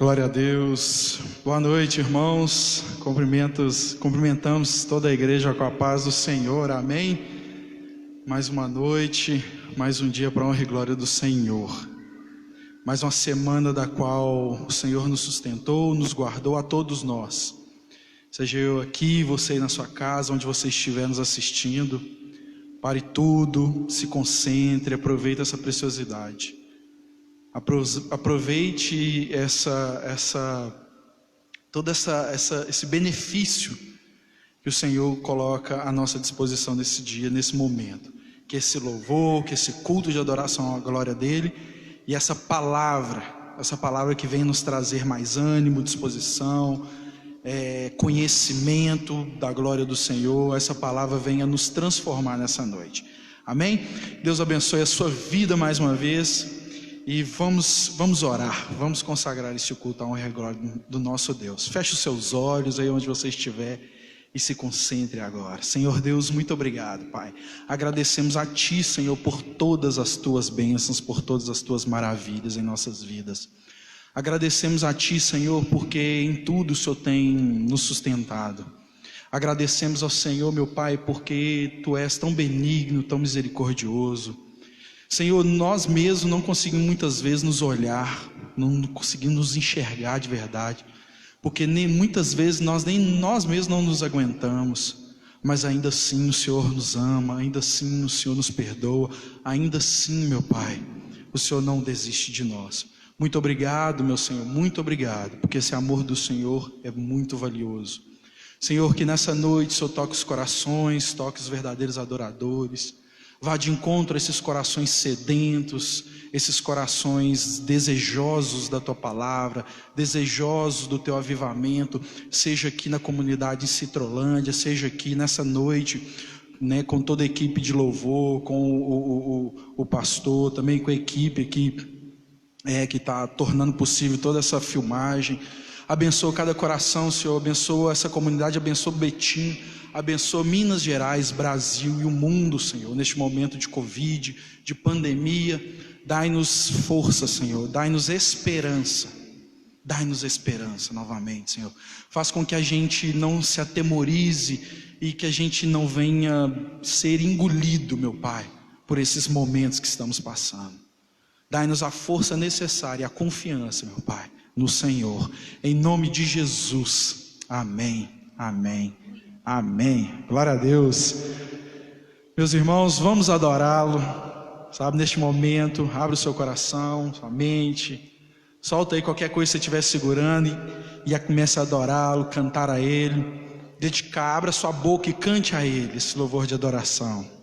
Glória a Deus. Boa noite, irmãos. Cumprimentamos toda a igreja com a paz do Senhor. Amém. Mais uma noite, mais um dia para a honra e glória do Senhor. Mais uma semana da qual o Senhor nos sustentou, nos guardou a todos nós. Seja eu aqui, você aí na sua casa, onde você estiver nos assistindo. Pare tudo, se concentre, aproveite essa preciosidade. Aproveite esse benefício que o Senhor coloca à nossa disposição nesse dia, nesse momento. Que esse louvor, que esse culto de adoração à glória dele e essa palavra que vem nos trazer mais ânimo, disposição, conhecimento da glória do Senhor, essa palavra venha nos transformar nessa noite. Amém? Deus abençoe a sua vida mais uma vez. E vamos orar, vamos consagrar esse culto à honra e glória do nosso Deus. Feche os seus olhos aí onde você estiver e se concentre agora. Senhor Deus, muito obrigado, Pai. Agradecemos a Ti, Senhor, por todas as Tuas bênçãos, por todas as Tuas maravilhas em nossas vidas. Agradecemos a Ti, Senhor, porque em tudo o Senhor tem nos sustentado. Agradecemos ao Senhor, meu Pai, porque Tu és tão benigno, tão misericordioso. Senhor, nós mesmos não conseguimos muitas vezes nos olhar, não conseguimos nos enxergar de verdade, porque muitas vezes nem nós mesmos não nos aguentamos, mas ainda assim o Senhor nos ama, ainda assim o Senhor nos perdoa, ainda assim, meu Pai, o Senhor não desiste de nós. Muito obrigado, meu Senhor, muito obrigado, porque esse amor do Senhor é muito valioso. Senhor, que nessa noite o Senhor toque os corações, toque os verdadeiros adoradores. Vá de encontro a esses corações sedentos, esses corações desejosos da Tua palavra, desejosos do Teu avivamento, seja aqui na comunidade Citrolândia, seja aqui nessa noite, né, com toda a equipe de louvor, com o pastor, também com a equipe aqui que está tornando possível toda essa filmagem. Abençoa cada coração, Senhor, abençoa essa comunidade, abençoa o Betim, abençoa Minas Gerais, Brasil e o mundo, Senhor, neste momento de Covid, de pandemia. Dai-nos força, Senhor, dai-nos esperança novamente, Senhor. Faz com que a gente não se atemorize e que a gente não venha ser engolido, meu Pai, por esses momentos que estamos passando. Dai-nos a força necessária, a confiança, meu Pai, no Senhor, em nome de Jesus. Amém, amém. Amém, glória a Deus. Meus irmãos, vamos adorá-lo, sabe, neste momento. Abre o seu coração, sua mente, solta aí qualquer coisa que você estiver segurando e comece a adorá-lo, cantar a Ele, dedicar, abra sua boca e cante a Ele esse louvor de adoração.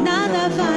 Nada vai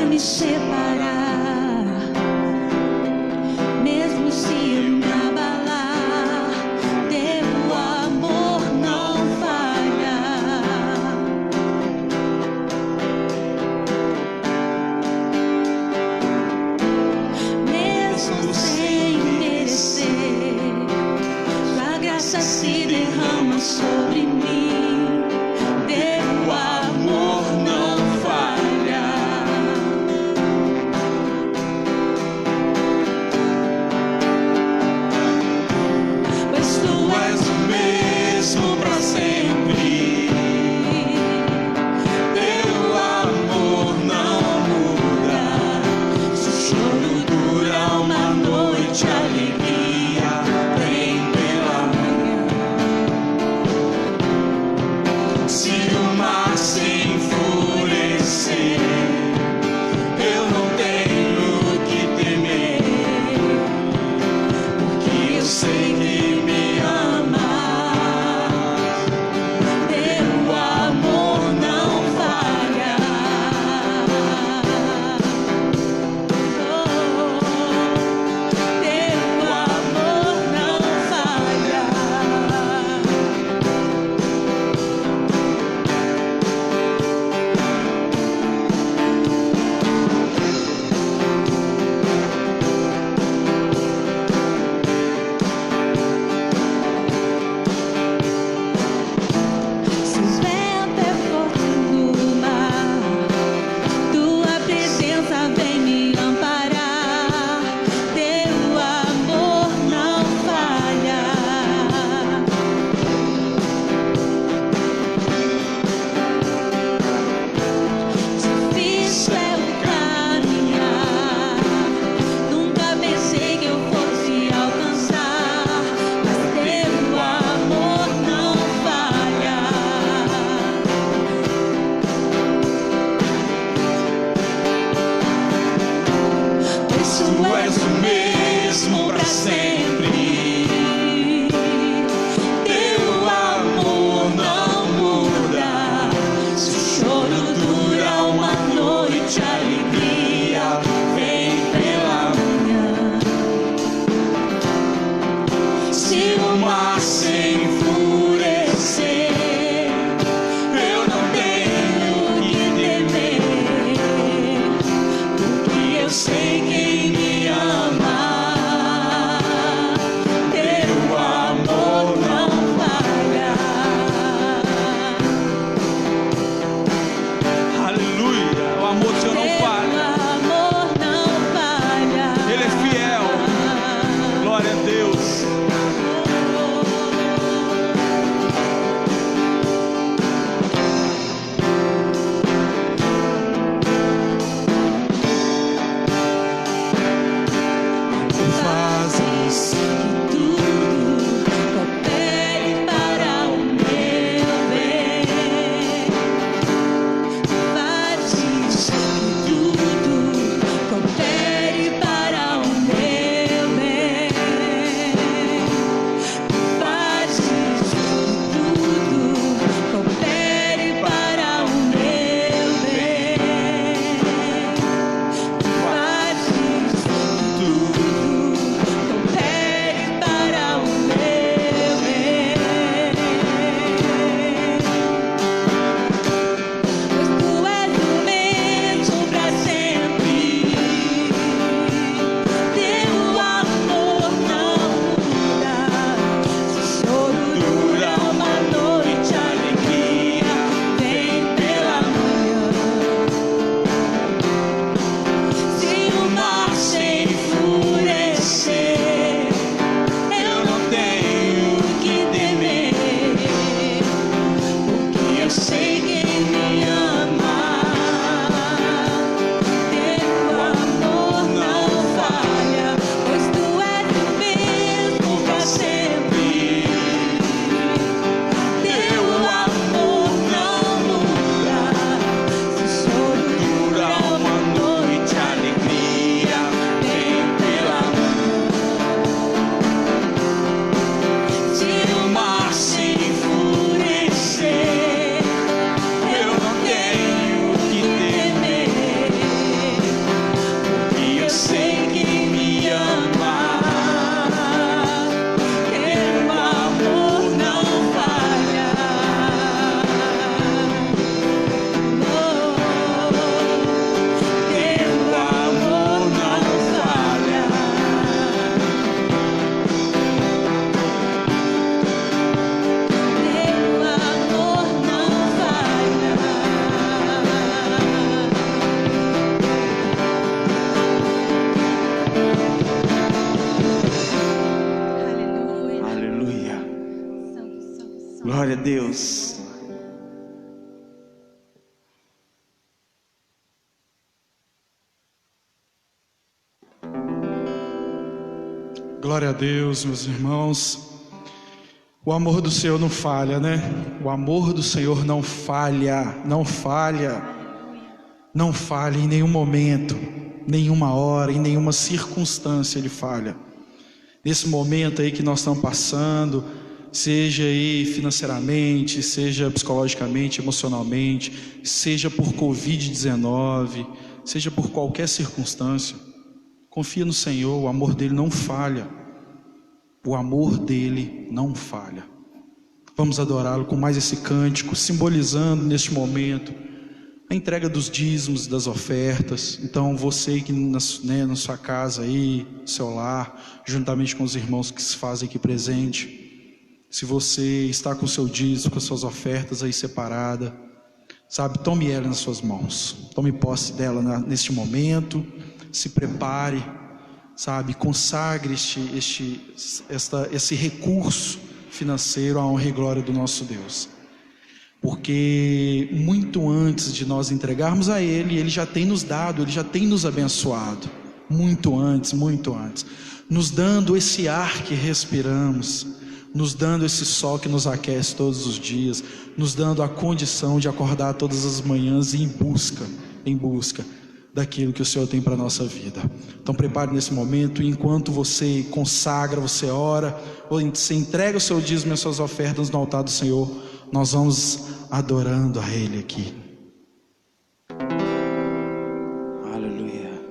tu és o mesmo para sempre. Teu amor não muda. Se o choro dura uma noite, a alegria vem pela manhã. Se o mar se enfurecer, eu não tenho que temer, porque eu sei quem me ama. Teu amor não falha. Aleluia. O amor do Senhor não falha. Teu amor não falha. Ele é fiel. Glória a Deus. Tu fazes que tudo coopere para o meu bem. Tu fazes que tudo coopere para o meu bem. Tu fazes que tudo coopere para o meu bem. Tu fazes que tudo coopere para o meu bem. Pois tu és o mesmo para sempre. Teu amor não muda. Se o choro dura uma noite, a alegria vem pela manhã. Se o mar se enfurecer, eu não tenho que temer, porque eu sei quem me ama. Teu amor não falha, pois tu és o mesmo para sempre. Teu amor não muda. Se o choro dura uma noite, a alegria vem pela manhã. Se o mar se enfurecer, eu não tenho que temer, porque eu sei quem me ama. Teu amor não falha. Teu amor não falha. Teu amor não falha. Aleluia. Aleluia. Glória a Deus. Glória a Deus, meus irmãos. O amor do Senhor não falha, né? O amor do Senhor não falha, não falha. Não falha em nenhum momento, nenhuma hora, em nenhuma circunstância ele falha. Nesse momento aí que nós estamos passando, seja aí financeiramente, seja psicologicamente, emocionalmente, seja por Covid-19, seja por qualquer circunstância, confia no Senhor, o amor dele não falha. O amor dele não falha. Vamos adorá-lo com mais esse cântico, simbolizando neste momento a entrega dos dízimos, das ofertas. Então você que na sua casa aí, no seu lar, juntamente com os irmãos que se fazem aqui presente, se você está com o seu dízimo, com as suas ofertas aí separada, sabe, tome ela nas suas mãos, tome posse dela neste momento, se prepare, sabe, consagre esse recurso financeiro à honra e glória do nosso Deus. Porque muito antes de nós entregarmos a Ele, Ele já tem nos dado, Ele já tem nos abençoado. Muito antes, nos dando esse ar que respiramos, nos dando esse sol que nos aquece todos os dias, nos dando a condição de acordar todas as manhãs em busca daquilo que o Senhor tem para a nossa vida. Então prepare nesse momento, e enquanto você consagra, você ora, ou você entrega o seu dízimo e as suas ofertas no altar do Senhor, nós vamos adorando a Ele aqui. Aleluia.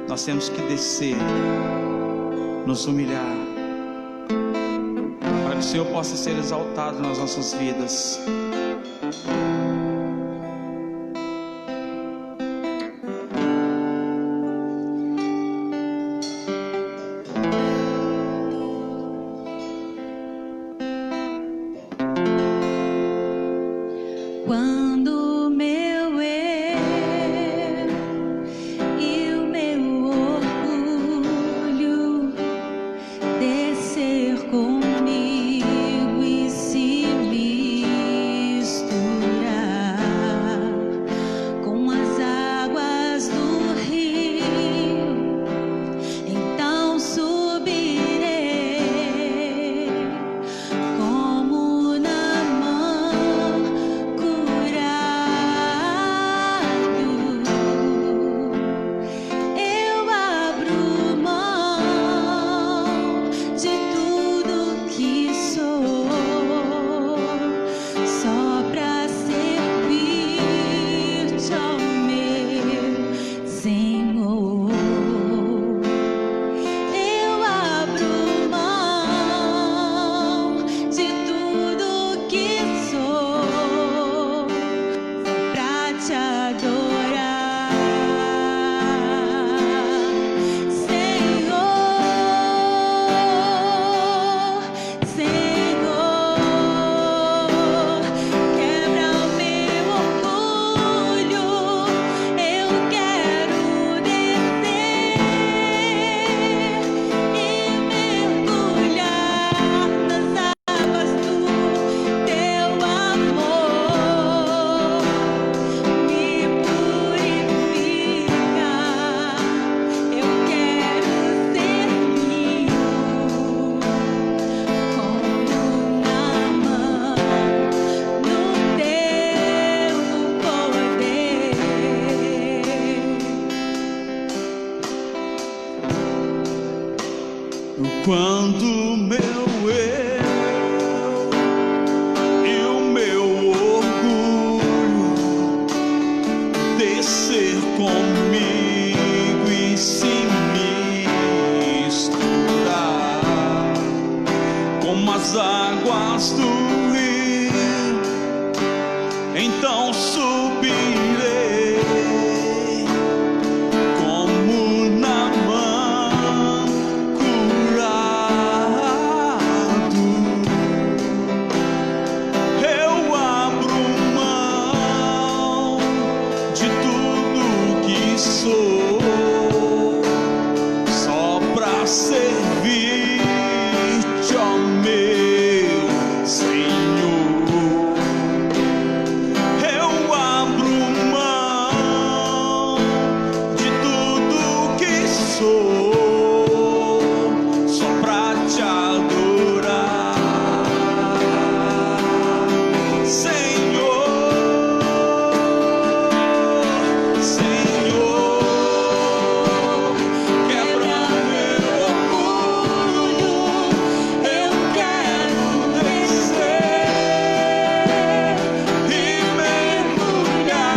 Nós temos que descer, nos humilhar, para que o Senhor possa ser exaltado nas nossas vidas. Quando meu eu e o meu orgulho descer comigo e se misturar com as águas do rio, então subirei como Naamã curado. Eu abro mão de tudo que sou, só pra servir-te, ó meu Senhor. Eu abro mão de tudo que sou, pra te adorar, Senhor, Senhor. Quebra o meu orgulho, eu quero descer e mergulhar nas águas do teu amor. Me purifica, eu quero ser limpo como Naamã no teu poder. Quando meu eu e o meu orgulho descer comigo e se misturar como as águas do rio, então subirei como Naamã curado. Eu abro mão de tudo que sou, só pra servir-te, ó meu Senhor. Eu abro mão de tudo que sou, só pra te adorar, Senhor, Senhor. Quebra meu orgulho, eu quero descer e mergulhar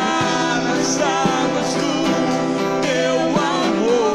nas águas do teu amor.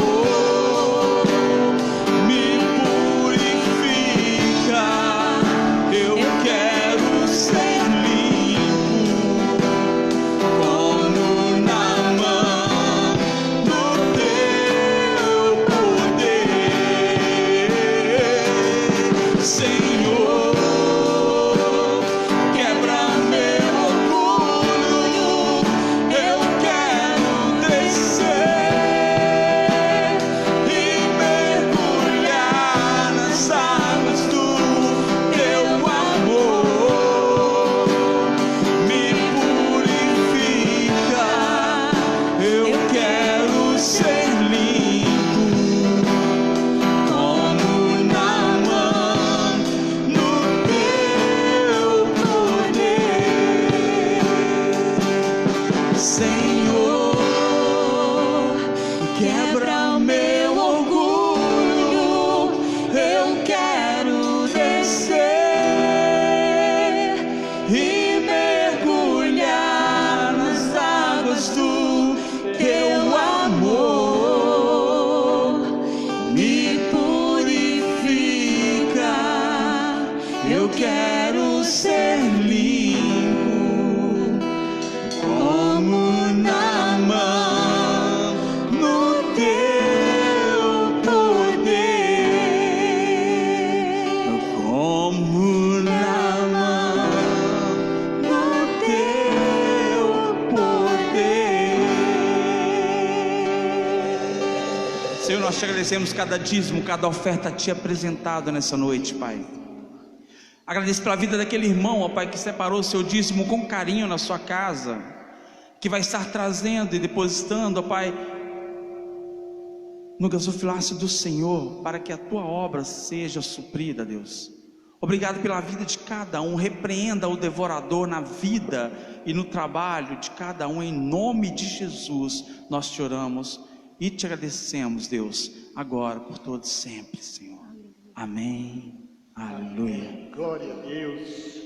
Senhor, nós te agradecemos cada dízimo, cada oferta a ti apresentado nessa noite, Pai. Agradeço pela vida daquele irmão, ó Pai, que separou o seu dízimo com carinho na sua casa, que vai estar trazendo e depositando, ó Pai, no gasofilácio do Senhor, para que a tua obra seja suprida, Deus. Obrigado pela vida de cada um. Repreenda o devorador na vida e no trabalho de cada um, em nome de Jesus. Nós te oramos e te agradecemos, Deus, agora, por todos sempre, Senhor. Amém. Aleluia. Glória a Deus.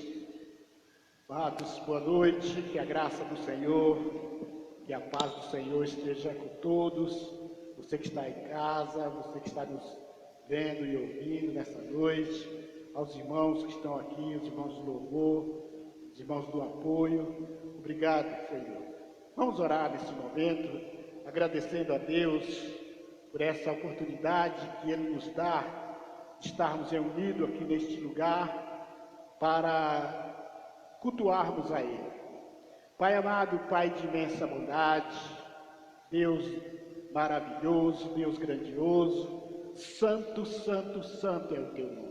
Amados, boa noite. Que a graça do Senhor, que a paz do Senhor esteja com todos. Você que está em casa, você que está nos vendo e ouvindo nessa noite, aos irmãos que estão aqui, os irmãos do louvor, os irmãos do apoio. Obrigado, Senhor. Vamos orar nesse momento, agradecendo a Deus por essa oportunidade que Ele nos dá de estarmos reunidos aqui neste lugar para cultuarmos a Ele. Pai amado, Pai de imensa bondade, Deus maravilhoso, Deus grandioso, santo, santo, santo é o teu nome.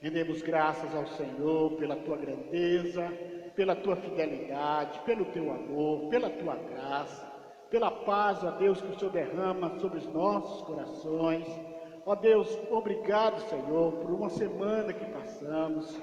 Rendemos graças ao Senhor pela tua grandeza, pela tua fidelidade, pelo teu amor, pela tua graça, pela paz, ó Deus, que o Senhor derrama sobre os nossos corações. Ó Deus, obrigado, Senhor, por uma semana que passamos.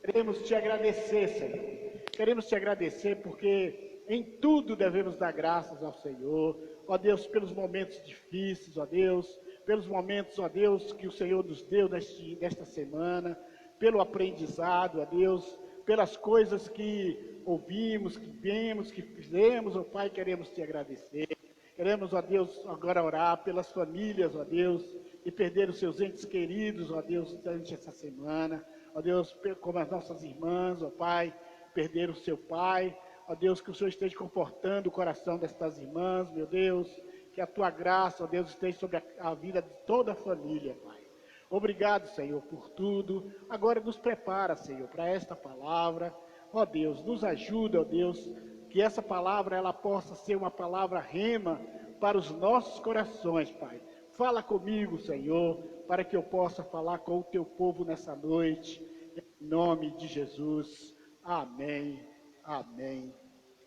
Queremos te agradecer, Senhor. Queremos te agradecer porque em tudo devemos dar graças ao Senhor. Ó Deus, pelos momentos difíceis, ó Deus, pelos momentos, ó Deus, que o Senhor nos deu nesta semana, pelo aprendizado, ó Deus, pelas coisas que ouvimos, que vemos, que fizemos, ó Pai, queremos te agradecer. Queremos, ó Deus, agora orar pelas famílias, ó Deus, que perderam seus entes queridos, ó Deus, durante essa semana. Ó Deus, como as nossas irmãs, ó Pai, perderam seu pai. Ó Deus, que o Senhor esteja confortando o coração destas irmãs, meu Deus, que a tua graça, ó Deus, esteja sobre a vida de toda a família, Pai. Obrigado, Senhor, por tudo. Agora nos prepara, Senhor, para esta palavra. Ó Deus, nos ajuda, ó Deus, que essa palavra ela possa ser uma palavra rema para os nossos corações, Pai. Fala comigo, Senhor, para que eu possa falar com o teu povo nessa noite. Em nome de Jesus. Amém. Amém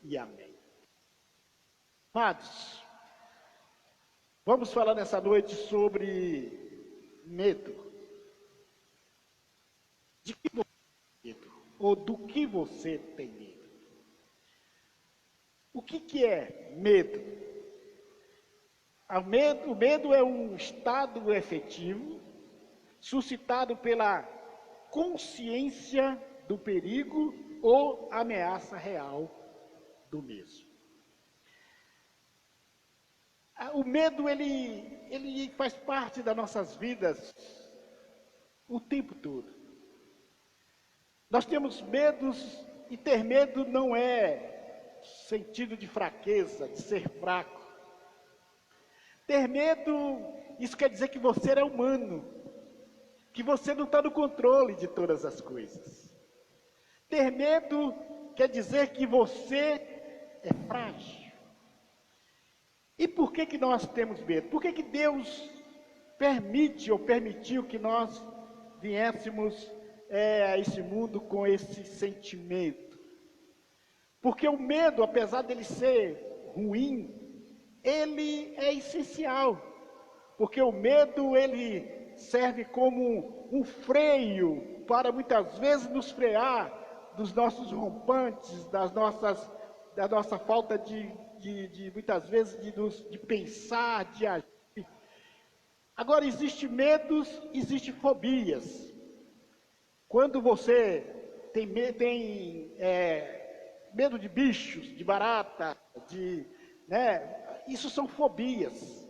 e amém. Amados, vamos falar nessa noite sobre medo. De que você tem medo? Ou do que você tem medo? O que é medo? O medo é um estado efetivo suscitado pela consciência do perigo ou ameaça real do mesmo. O medo, ele faz parte das nossas vidas o tempo todo. Nós temos medos, e ter medo não é sentido de fraqueza, de ser fraco. Ter medo, isso quer dizer que você é humano, que você não está no controle de todas as coisas. Ter medo quer dizer que você é frágil. E por que nós temos medo? Por que Deus permite ou permitiu que nós viéssemos a esse mundo com esse sentimento? Porque o medo, apesar dele ser ruim, ele é essencial. Porque o medo, ele serve como um freio para muitas vezes nos frear dos nossos rompantes, da nossa falta de muitas vezes de pensar, de agir. Agora, existem medos, existem fobias. Quando você tem medo de bichos, de barata, isso são fobias.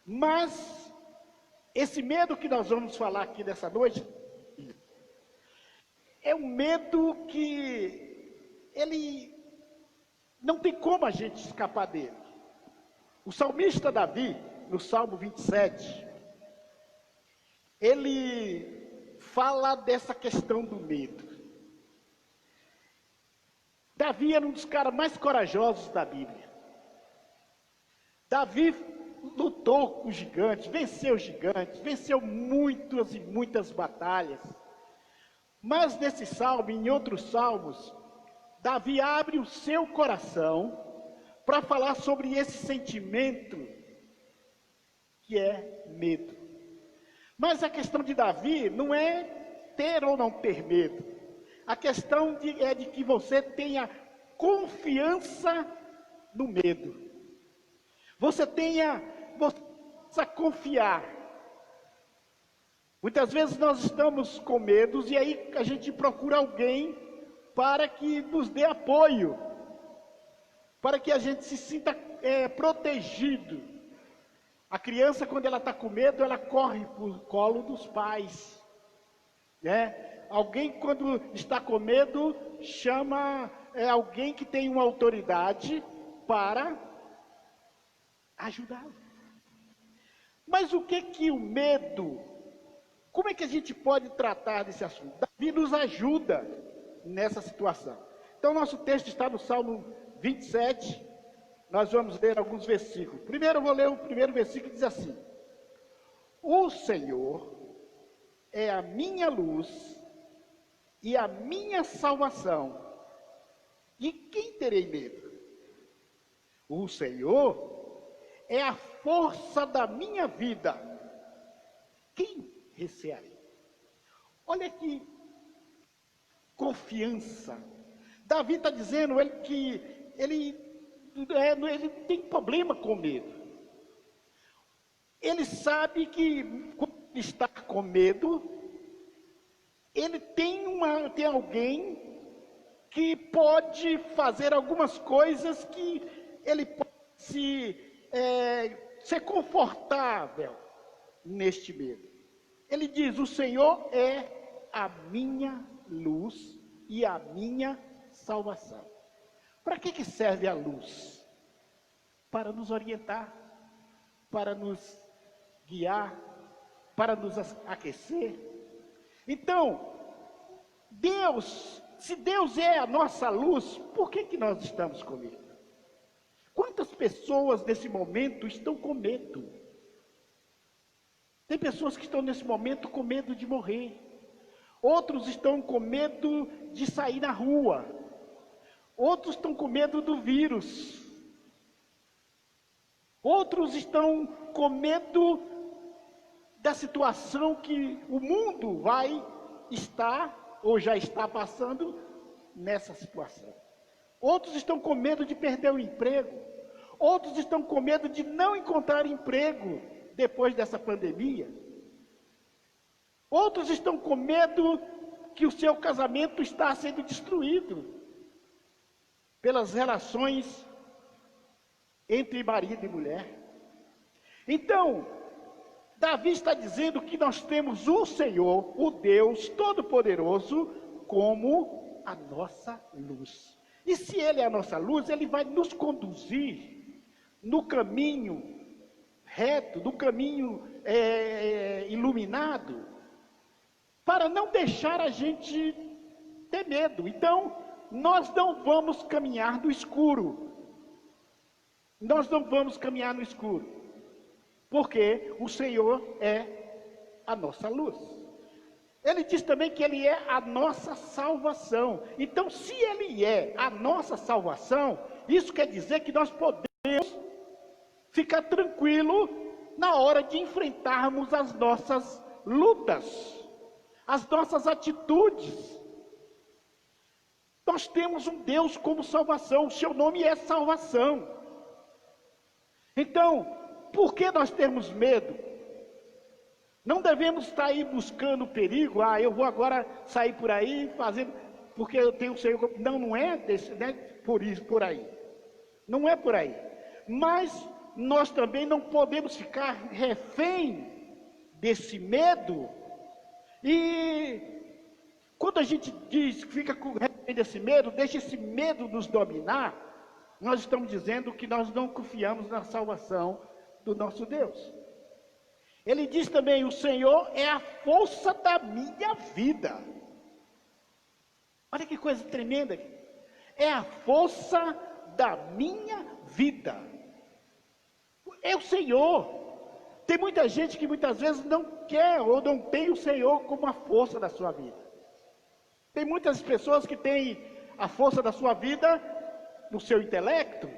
Mas esse medo que nós vamos falar aqui nessa noite é um medo que ele não tem como a gente escapar dele. O salmista Davi, no Salmo 27, ele fala dessa questão do medo. Davi era um dos caras mais corajosos da Bíblia. Davi lutou com gigantes, venceu muitas e muitas batalhas. Mas nesse salmo e em outros salmos, Davi abre o seu coração para falar sobre esse sentimento que é medo. Mas a questão de Davi não é ter ou não ter medo. A questão é de que você tenha confiança no medo. Você possa confiar. Muitas vezes nós estamos com medos e aí a gente procura alguém para que nos dê apoio, para que a gente se sinta protegido. A criança, quando ela está com medo, ela corre para o colo dos pais, né? Alguém, quando está com medo, chama alguém que tem uma autoridade para ajudá-lo. Mas o que o medo, como é que a gente pode tratar desse assunto? Davi nos ajuda nessa situação. Então, nosso texto está no Salmo 27, nós vamos ler alguns versículos. Primeiro, eu vou ler o primeiro versículo, que diz assim: o Senhor é a minha luz e a minha salvação, de quem terei medo? O Senhor é a força da minha vida, quem recearei? Olha que confiança. Davi está dizendo que ele tem problema com medo. Ele sabe que quando ele está com medo, ele tem alguém que pode fazer algumas coisas que ele pode ser confortável neste medo. Ele diz: o Senhor é a minha luz e a minha salvação. Para que serve a luz? Para nos orientar, para nos guiar, para nos aquecer. Então, se Deus é a nossa luz, por que nós estamos com medo? Quantas pessoas nesse momento estão com medo? Tem pessoas que estão nesse momento com medo de morrer. Outros estão com medo de sair na rua. Outros estão com medo do vírus. Outros estão com medo da situação que o mundo vai estar, ou já está passando, nessa situação. Outros estão com medo de perder o emprego. Outros estão com medo de não encontrar emprego depois dessa pandemia. Outros estão com medo que o seu casamento está sendo destruído pelas relações entre marido e mulher. Então, Davi está dizendo que nós temos o Senhor, o Deus Todo-Poderoso, como a nossa luz. E se Ele é a nossa luz, Ele vai nos conduzir no caminho reto, no caminho iluminado, para não deixar a gente ter medo. Então, nós não vamos caminhar no escuro. Nós não vamos caminhar no escuro, porque o Senhor é a nossa luz. Ele diz também que Ele é a nossa salvação. Então, se Ele é a nossa salvação, isso quer dizer que nós podemos ficar tranquilo na hora de enfrentarmos as nossas lutas, as nossas atitudes. Nós temos um Deus como salvação, o seu nome é salvação. Então, por que nós temos medo? Não devemos estar aí buscando perigo. Eu vou agora sair por aí fazendo, porque eu tenho o Senhor. Não é por aí. Não é por aí. Mas nós também não podemos ficar refém desse medo. E quando a gente diz que fica refém desse medo, deixa esse medo nos dominar, nós estamos dizendo que nós não confiamos na salvação do nosso Deus. Ele diz também: o Senhor é a força da minha vida. Olha que coisa tremenda. É a força da minha vida. é o Senhor. Tem muita gente que muitas vezes não quer ou não tem o Senhor como a força da sua vida. Tem muitas pessoas que têm a força da sua vida no seu intelecto,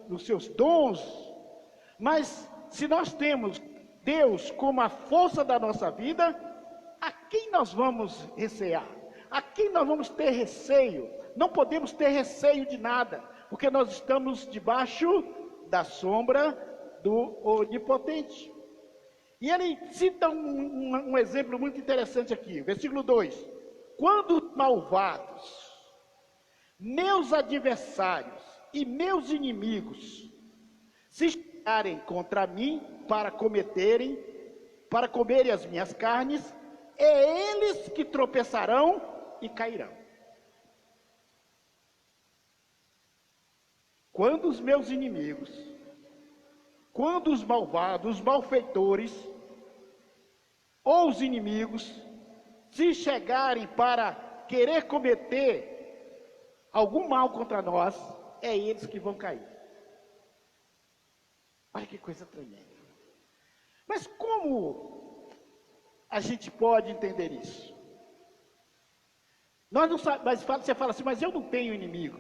nos seus dons. Mas se nós temos Deus como a força da nossa vida, a quem nós vamos recear? A quem nós vamos ter receio? Não podemos ter receio de nada, porque nós estamos debaixo da sombra do Onipotente. E ele cita um exemplo muito interessante aqui, versículo 2: quando os malvados, meus adversários e meus inimigos, se chegarem contra mim para comerem as minhas carnes, é eles que tropeçarão e cairão. Quando os meus inimigos, quando os malvados, os malfeitores, ou os inimigos, se chegarem para querer cometer algum mal contra nós, é eles que vão cair. Olha que coisa tremenda. Mas como a gente pode entender isso? Nós não sabemos, mas você fala assim, mas eu não tenho inimigo.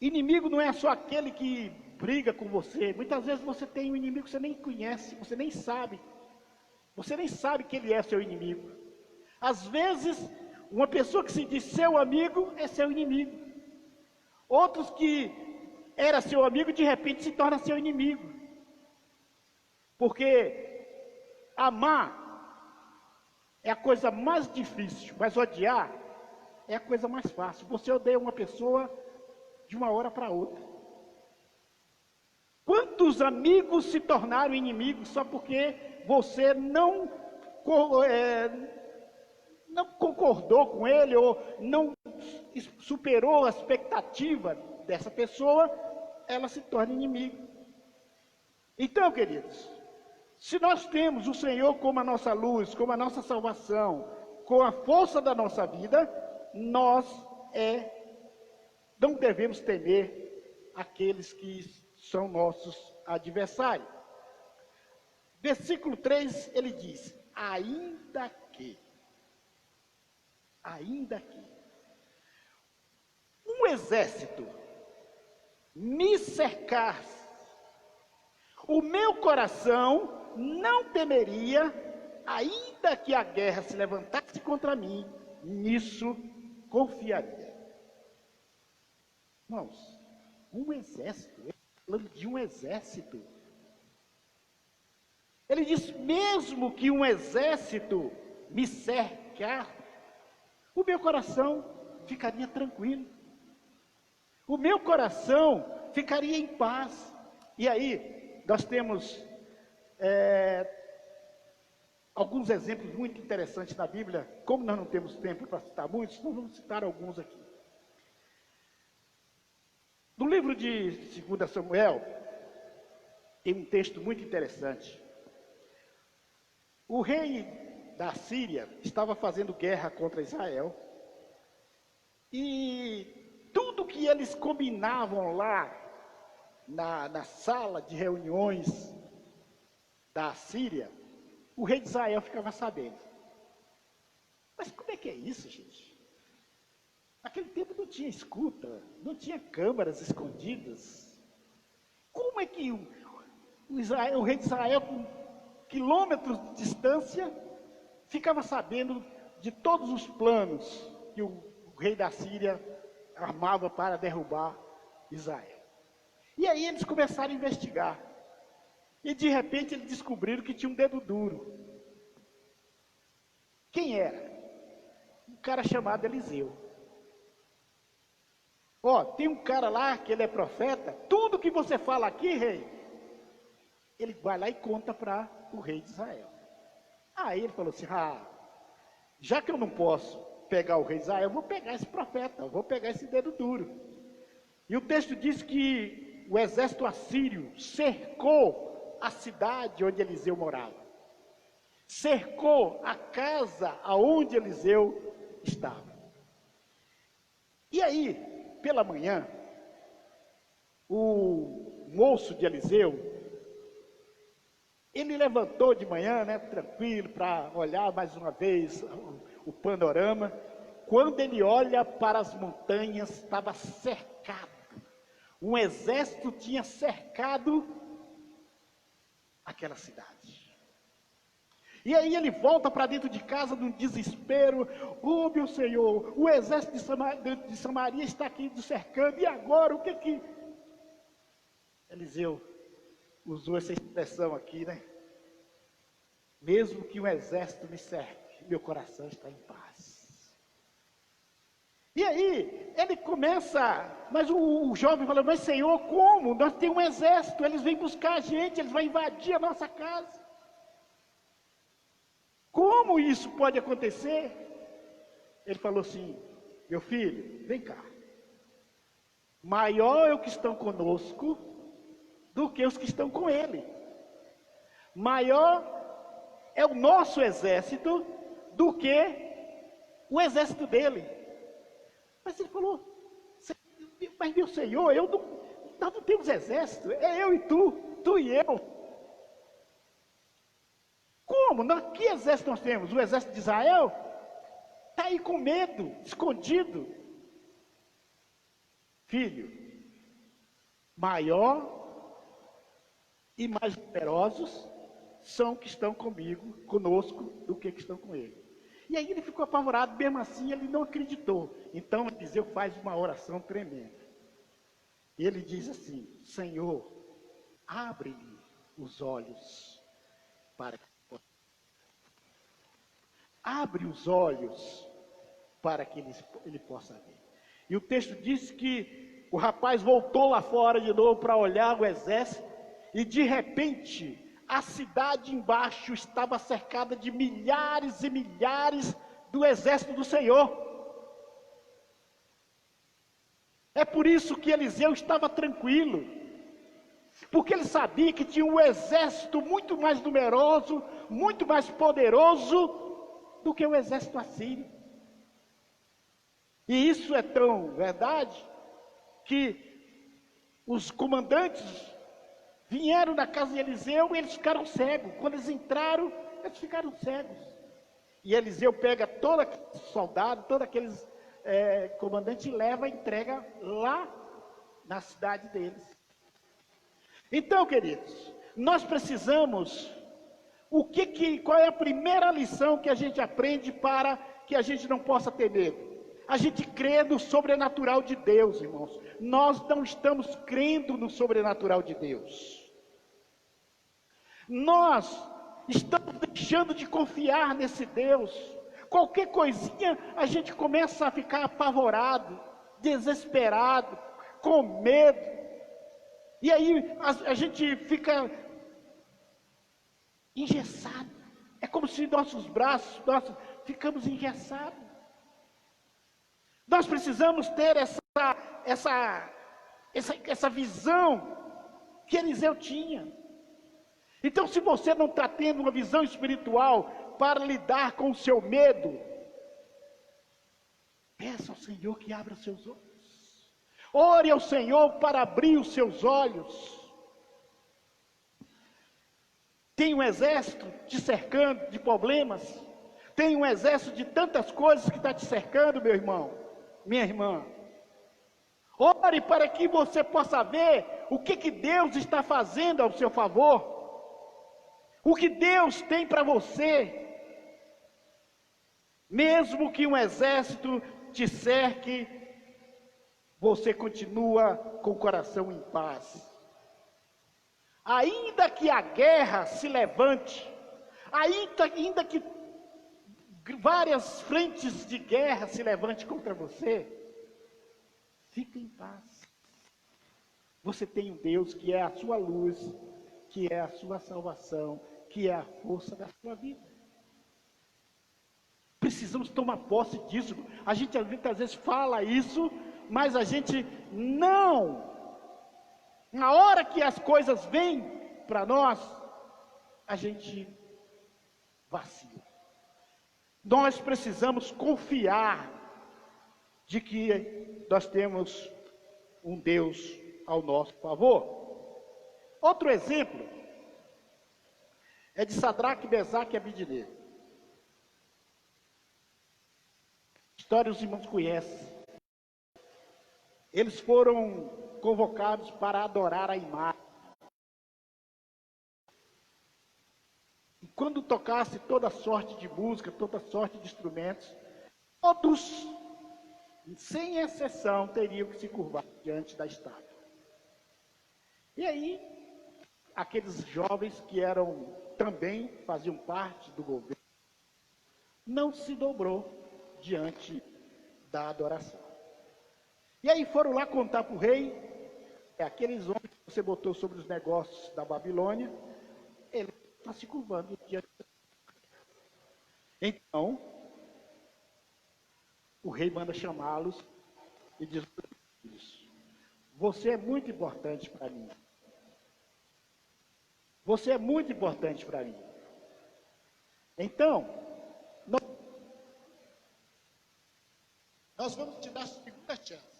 Inimigo não é só aquele que briga com você. Muitas vezes você tem um inimigo que você nem conhece, você nem sabe. Você nem sabe que ele é seu inimigo. Às vezes, uma pessoa que se diz seu amigo é seu inimigo. Outros que era seu amigo, de repente se torna seu inimigo. Porque amar é a coisa mais difícil, mas odiar é a coisa mais fácil. Você odeia uma pessoa de uma hora para outra. Quantos amigos se tornaram inimigos só porque você não concordou com ele ou não superou a expectativa dessa pessoa, ela se torna inimigo. Então, queridos, se nós temos o Senhor como a nossa luz, como a nossa salvação, com a força da nossa vida, nós não devemos temer aqueles que são nossos adversários. Versículo 3, ele diz, ainda que um exército me cercasse, o meu coração não temeria, ainda que a guerra se levantasse contra mim, nisso confiaria. Irmãos, um exército, ele está falando de um exército. Ele diz, mesmo que um exército me cercar, o meu coração ficaria tranquilo. O meu coração ficaria em paz. E aí, nós temos alguns exemplos muito interessantes na Bíblia. Como nós não temos tempo para citar muitos, nós vamos citar alguns aqui. No livro de 2 Samuel, tem um texto muito interessante. O rei da Síria estava fazendo guerra contra Israel, e tudo que eles combinavam lá, na sala de reuniões da Síria, o rei de Israel ficava sabendo. Mas como é que é isso, gente? Naquele tempo não tinha escuta, não tinha câmaras escondidas. Como é que o rei de Israel, com quilômetros de distância, ficava sabendo de todos os planos que o rei da Síria armava para derrubar Israel? E aí eles começaram a investigar. E de repente eles descobriram que tinha um dedo duro. Quem era? Um cara chamado Eliseu. Tem um cara lá que ele é profeta, tudo que você fala aqui, rei, ele vai lá e conta para o rei de Israel. Aí ele falou assim, já que eu não posso pegar o rei de Israel, eu vou pegar esse profeta, eu vou pegar esse dedo duro. E o texto diz que o exército assírio cercou a cidade onde Eliseu morava. Cercou a casa aonde Eliseu estava. E aí, pela manhã, o moço de Eliseu, ele levantou de manhã, né, tranquilo, para olhar mais uma vez o panorama. Quando ele olha para as montanhas, estava cercado. Um exército tinha cercado aquela cidade. E aí ele volta para dentro de casa num desespero. Oh, meu Senhor, o exército de Samaria está aqui nos cercando. E agora, o que que... Eliseu usou essa expressão aqui, né? Mesmo que um exército me cerque, meu coração está em paz. E aí, ele começa, mas o jovem fala, mas Senhor, como? Nós temos um exército, eles vêm buscar a gente, eles vão invadir a nossa casa. Como isso pode acontecer? Ele falou assim, meu filho, vem cá. Maior é o que estão conosco do que os que estão com ele. Maior é o nosso exército do que o exército dele. Mas ele falou, mas meu Senhor, nós não temos exército, é eu e tu e eu. Como? Que exército nós temos? O exército de Israel? Está aí com medo, escondido. Filho, maior e mais numerosos são que estão conosco, do que estão com ele. E aí ele ficou apavorado, mesmo assim ele não acreditou. Então Eliseu faz uma oração tremenda. E ele diz assim, Senhor, abre-lhe os olhos para que abre os olhos para que ele possa ver. E o texto diz que o rapaz voltou lá fora de novo para olhar o exército, e de repente a cidade embaixo estava cercada de milhares e milhares do exército do Senhor. É por isso que Eliseu estava tranquilo, porque ele sabia que tinha um exército muito mais numeroso, muito mais poderoso do que o exército assírio. E isso é tão verdade, que os comandantes vieram na casa de Eliseu e eles ficaram cegos. Quando eles entraram, eles ficaram cegos. E Eliseu pega todo aquele soldado, todos aqueles comandantes e leva e entrega lá na cidade deles. Então, queridos, nós precisamos... qual é a primeira lição que a gente aprende para que a gente não possa ter medo? A gente crê no sobrenatural de Deus, irmãos. Nós não estamos crendo no sobrenatural de Deus. Nós estamos deixando de confiar nesse Deus. Qualquer coisinha a gente começa a ficar apavorado, desesperado, com medo. E aí a gente fica engessado. É como se nossos braços, ficamos engessados. Nós precisamos ter essa visão que Eliseu tinha. Então, se você não está tendo uma visão espiritual para lidar com o seu medo, peça ao Senhor que abra os seus olhos. Ore ao Senhor para abrir os seus olhos. Tem um exército te cercando de problemas. Tem um exército de tantas coisas que está te cercando, meu irmão, minha irmã. Ore para que você possa ver o que Deus está fazendo ao seu favor. O que Deus tem para você. Mesmo que um exército te cerque, você continua com o coração em paz. Ainda que a guerra se levante, ainda que várias frentes de guerra se levantem contra você, fique em paz. Você tem um Deus que é a sua luz, que é a sua salvação, que é a força da sua vida. Precisamos tomar posse disso. A gente muitas vezes fala isso, mas a gente não. Na hora que as coisas vêm para nós, a gente vacila. Nós precisamos confiar de que nós temos um Deus ao nosso favor. Outro exemplo é de Sadraque, Mesaque e Abidnego. História os irmãos conhecem. Eles foram convocados para adorar a imagem. E quando tocasse toda sorte de música, toda sorte de instrumentos, todos, sem exceção, teriam que se curvar diante da estátua. E aí, aqueles jovens que também faziam parte do governo, não se dobrou diante da adoração. E aí foram lá contar para o rei, aqueles homens que você botou sobre os negócios da Babilônia, ele está se curvando diante. Então, o rei manda chamá-los e diz: você é muito importante para mim. Você é muito importante para mim. Então, nós vamos te dar a segunda chance.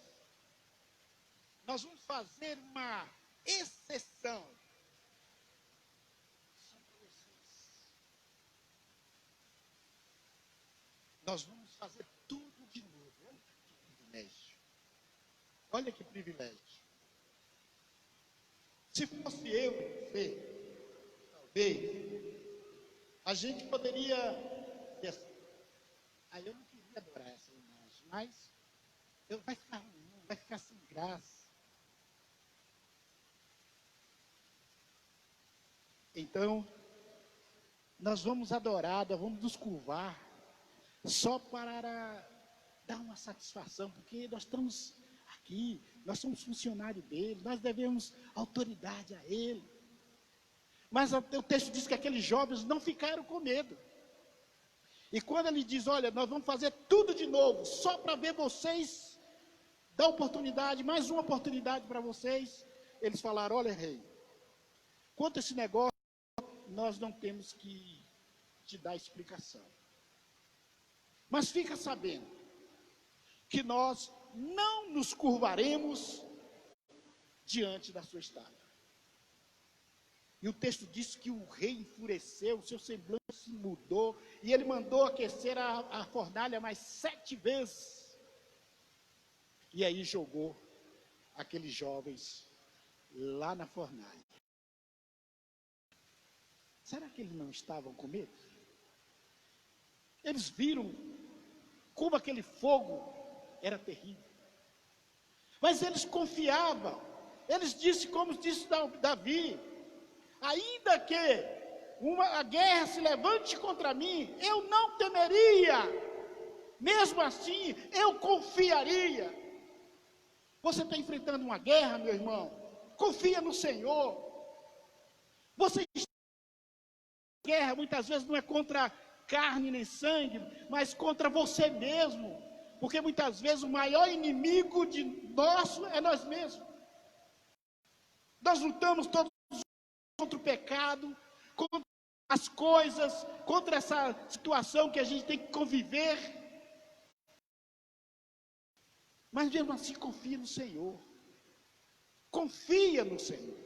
Nós vamos fazer uma exceção. Só para vocês. Nós vamos fazer tudo de novo. Olha que privilégio. Olha que privilégio. Se fosse eu, você, talvez, a gente poderia dizer assim: eu não queria adorar essa imagem, mas vai ficar ruim, vai ficar sem graça. Então, nós vamos adorar, nós vamos nos curvar, só para dar uma satisfação, porque nós estamos aqui, nós somos funcionários dele, nós devemos autoridade a ele. Mas o texto diz que aqueles jovens não ficaram com medo. E quando ele diz: olha, nós vamos fazer tudo de novo, só para ver vocês, dar oportunidade, mais uma oportunidade para vocês, eles falaram: olha, rei, quanto a esse negócio, nós não temos que te dar explicação. Mas fica sabendo que nós não nos curvaremos diante da sua estátua. E o texto diz que o rei enfureceu, seu semblante se mudou, e ele mandou aquecer a fornalha mais 7 vezes. E aí jogou aqueles jovens lá na fornalha. Será que eles não estavam com medo? Eles viram como aquele fogo era terrível. Mas eles confiavam. Eles disseram, como disse Davi: ainda que a guerra se levante contra mim, eu não temeria. Mesmo assim, eu confiaria. Você está enfrentando uma guerra, meu irmão? Confia no Senhor. Você guerra muitas vezes não é contra carne nem sangue, mas contra você mesmo, porque muitas vezes o maior inimigo nosso é nós mesmos. Nós lutamos todos contra o pecado, contra as coisas, contra essa situação que a gente tem que conviver, mas mesmo assim confia no Senhor. Confia no Senhor.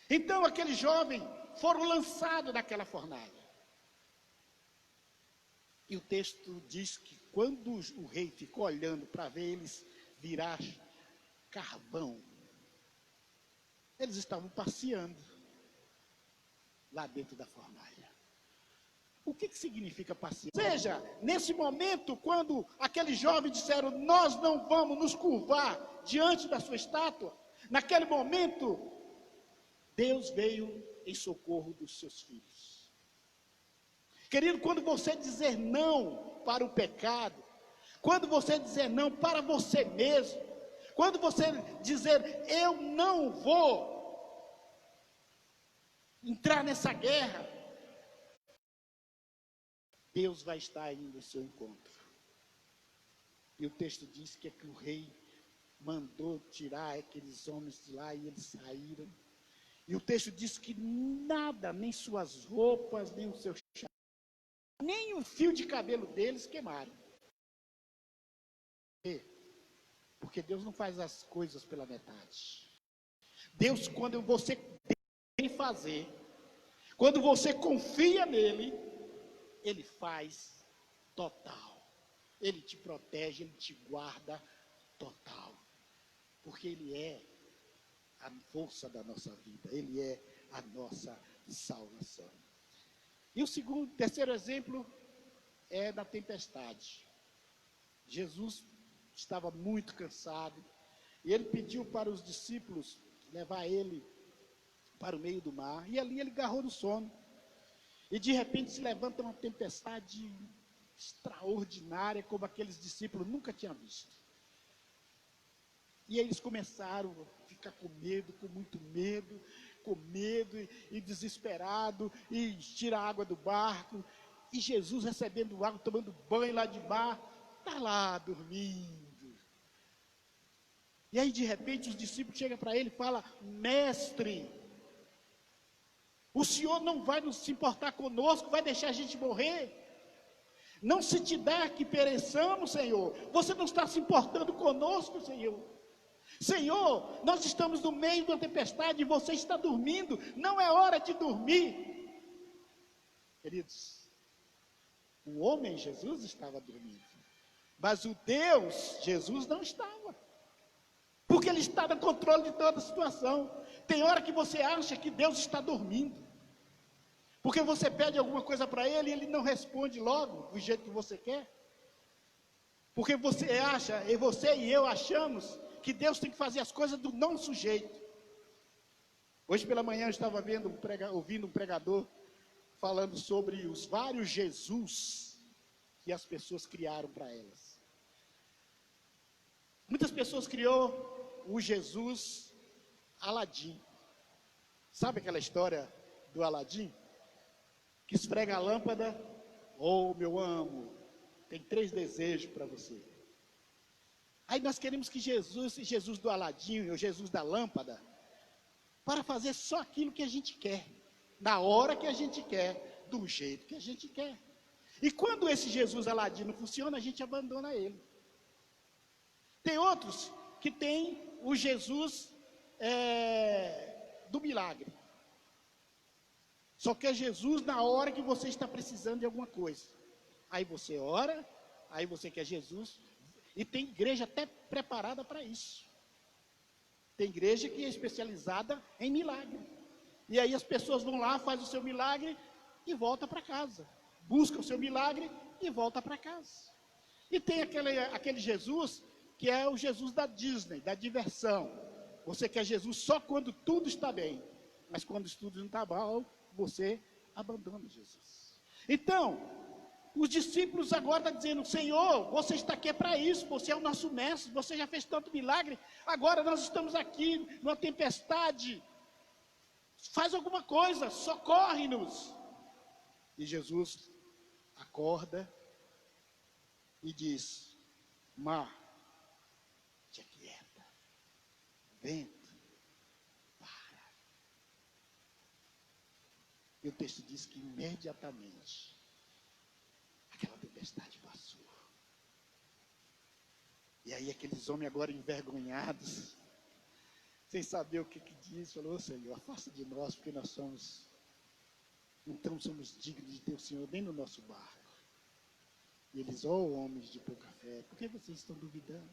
Então aquele jovem foram lançados naquela fornalha. E o texto diz que quando o rei ficou olhando para ver eles virar carvão, eles estavam passeando lá dentro da fornalha. O que significa passear? Ou seja, nesse momento, quando aqueles jovens disseram: nós não vamos nos curvar diante da sua estátua, naquele momento, Deus veio em socorro dos seus filhos. Querido, quando você dizer não para o pecado, quando você dizer não para você mesmo, quando você dizer: eu não vou entrar nessa guerra, Deus vai estar indo ao seu encontro. E o texto diz que o rei mandou tirar aqueles homens de lá e eles saíram. E o texto diz que nada, nem suas roupas, nem o seu chá, nem um fio de cabelo deles queimaram. Porque Deus não faz as coisas pela metade. Deus, quando você tem que fazer, quando você confia nele, ele faz total. Ele te protege, ele te guarda total. Porque ele é a força da nossa vida, ele é a nossa salvação. E o terceiro exemplo é da tempestade. Jesus estava muito cansado e ele pediu para os discípulos levar ele para o meio do mar, e ali ele agarrou no sono, e de repente se levanta uma tempestade extraordinária, como aqueles discípulos nunca tinham visto. E aí eles começaram a ficar com medo, com muito medo, e desesperado, e tira a água do barco, e Jesus recebendo água, tomando banho lá de mar, está lá dormindo. E aí de repente os discípulos chegam para ele e falam: mestre, o Senhor não vai se importar conosco, vai deixar a gente morrer? Não se te dá que pereçamos, Senhor. Você não está se importando conosco, Senhor. Senhor, nós estamos no meio de uma tempestade e você está dormindo. Não é hora de dormir. Queridos, o homem Jesus estava dormindo, mas o Deus Jesus não estava, porque ele está no controle de toda a situação. Tem hora que você acha que Deus está dormindo, porque você pede alguma coisa para ele e ele não responde logo do jeito que você quer, porque você acha, e você e eu achamos que Deus tem que fazer as coisas do nosso jeito. Hoje pela manhã eu estava ouvindo um pregador falando sobre os vários Jesus que as pessoas criaram para elas. Muitas pessoas criou o Jesus Aladim. Sabe aquela história do Aladim? Que esfrega a lâmpada: oh, meu amo, tem 3 desejos para você. Aí nós queremos que Jesus do Aladim, ou Jesus da lâmpada, para fazer só aquilo que a gente quer, na hora que a gente quer, do jeito que a gente quer. E quando esse Jesus Aladim não funciona, a gente abandona ele. Tem outros que tem o Jesus do milagre. Só que é Jesus na hora que você está precisando de alguma coisa. Aí você ora, aí você quer Jesus. E tem igreja até preparada para isso. Tem igreja que é especializada em milagre. E aí as pessoas vão lá, fazem o seu milagre e voltam para casa. Buscam o seu milagre e voltam para casa. E tem aquele Jesus que é o Jesus da Disney, da diversão. Você quer Jesus só quando tudo está bem. Mas quando tudo não está mal, você abandona Jesus. Então, os discípulos agora estão dizendo: Senhor, você está aqui para isso, você é o nosso mestre, você já fez tanto milagre, agora nós estamos aqui numa tempestade, faz alguma coisa, socorre-nos. E Jesus acorda e diz: mar, te aquieta, vento, para. E o texto diz que imediatamente aquela tempestade passou. E aí aqueles homens agora envergonhados, sem saber o que diz, falou: Senhor, afasta de nós, porque nós somos, então somos dignos de ter o Senhor nem no nosso barco. E eles: homens de pouca fé, por que vocês estão duvidando?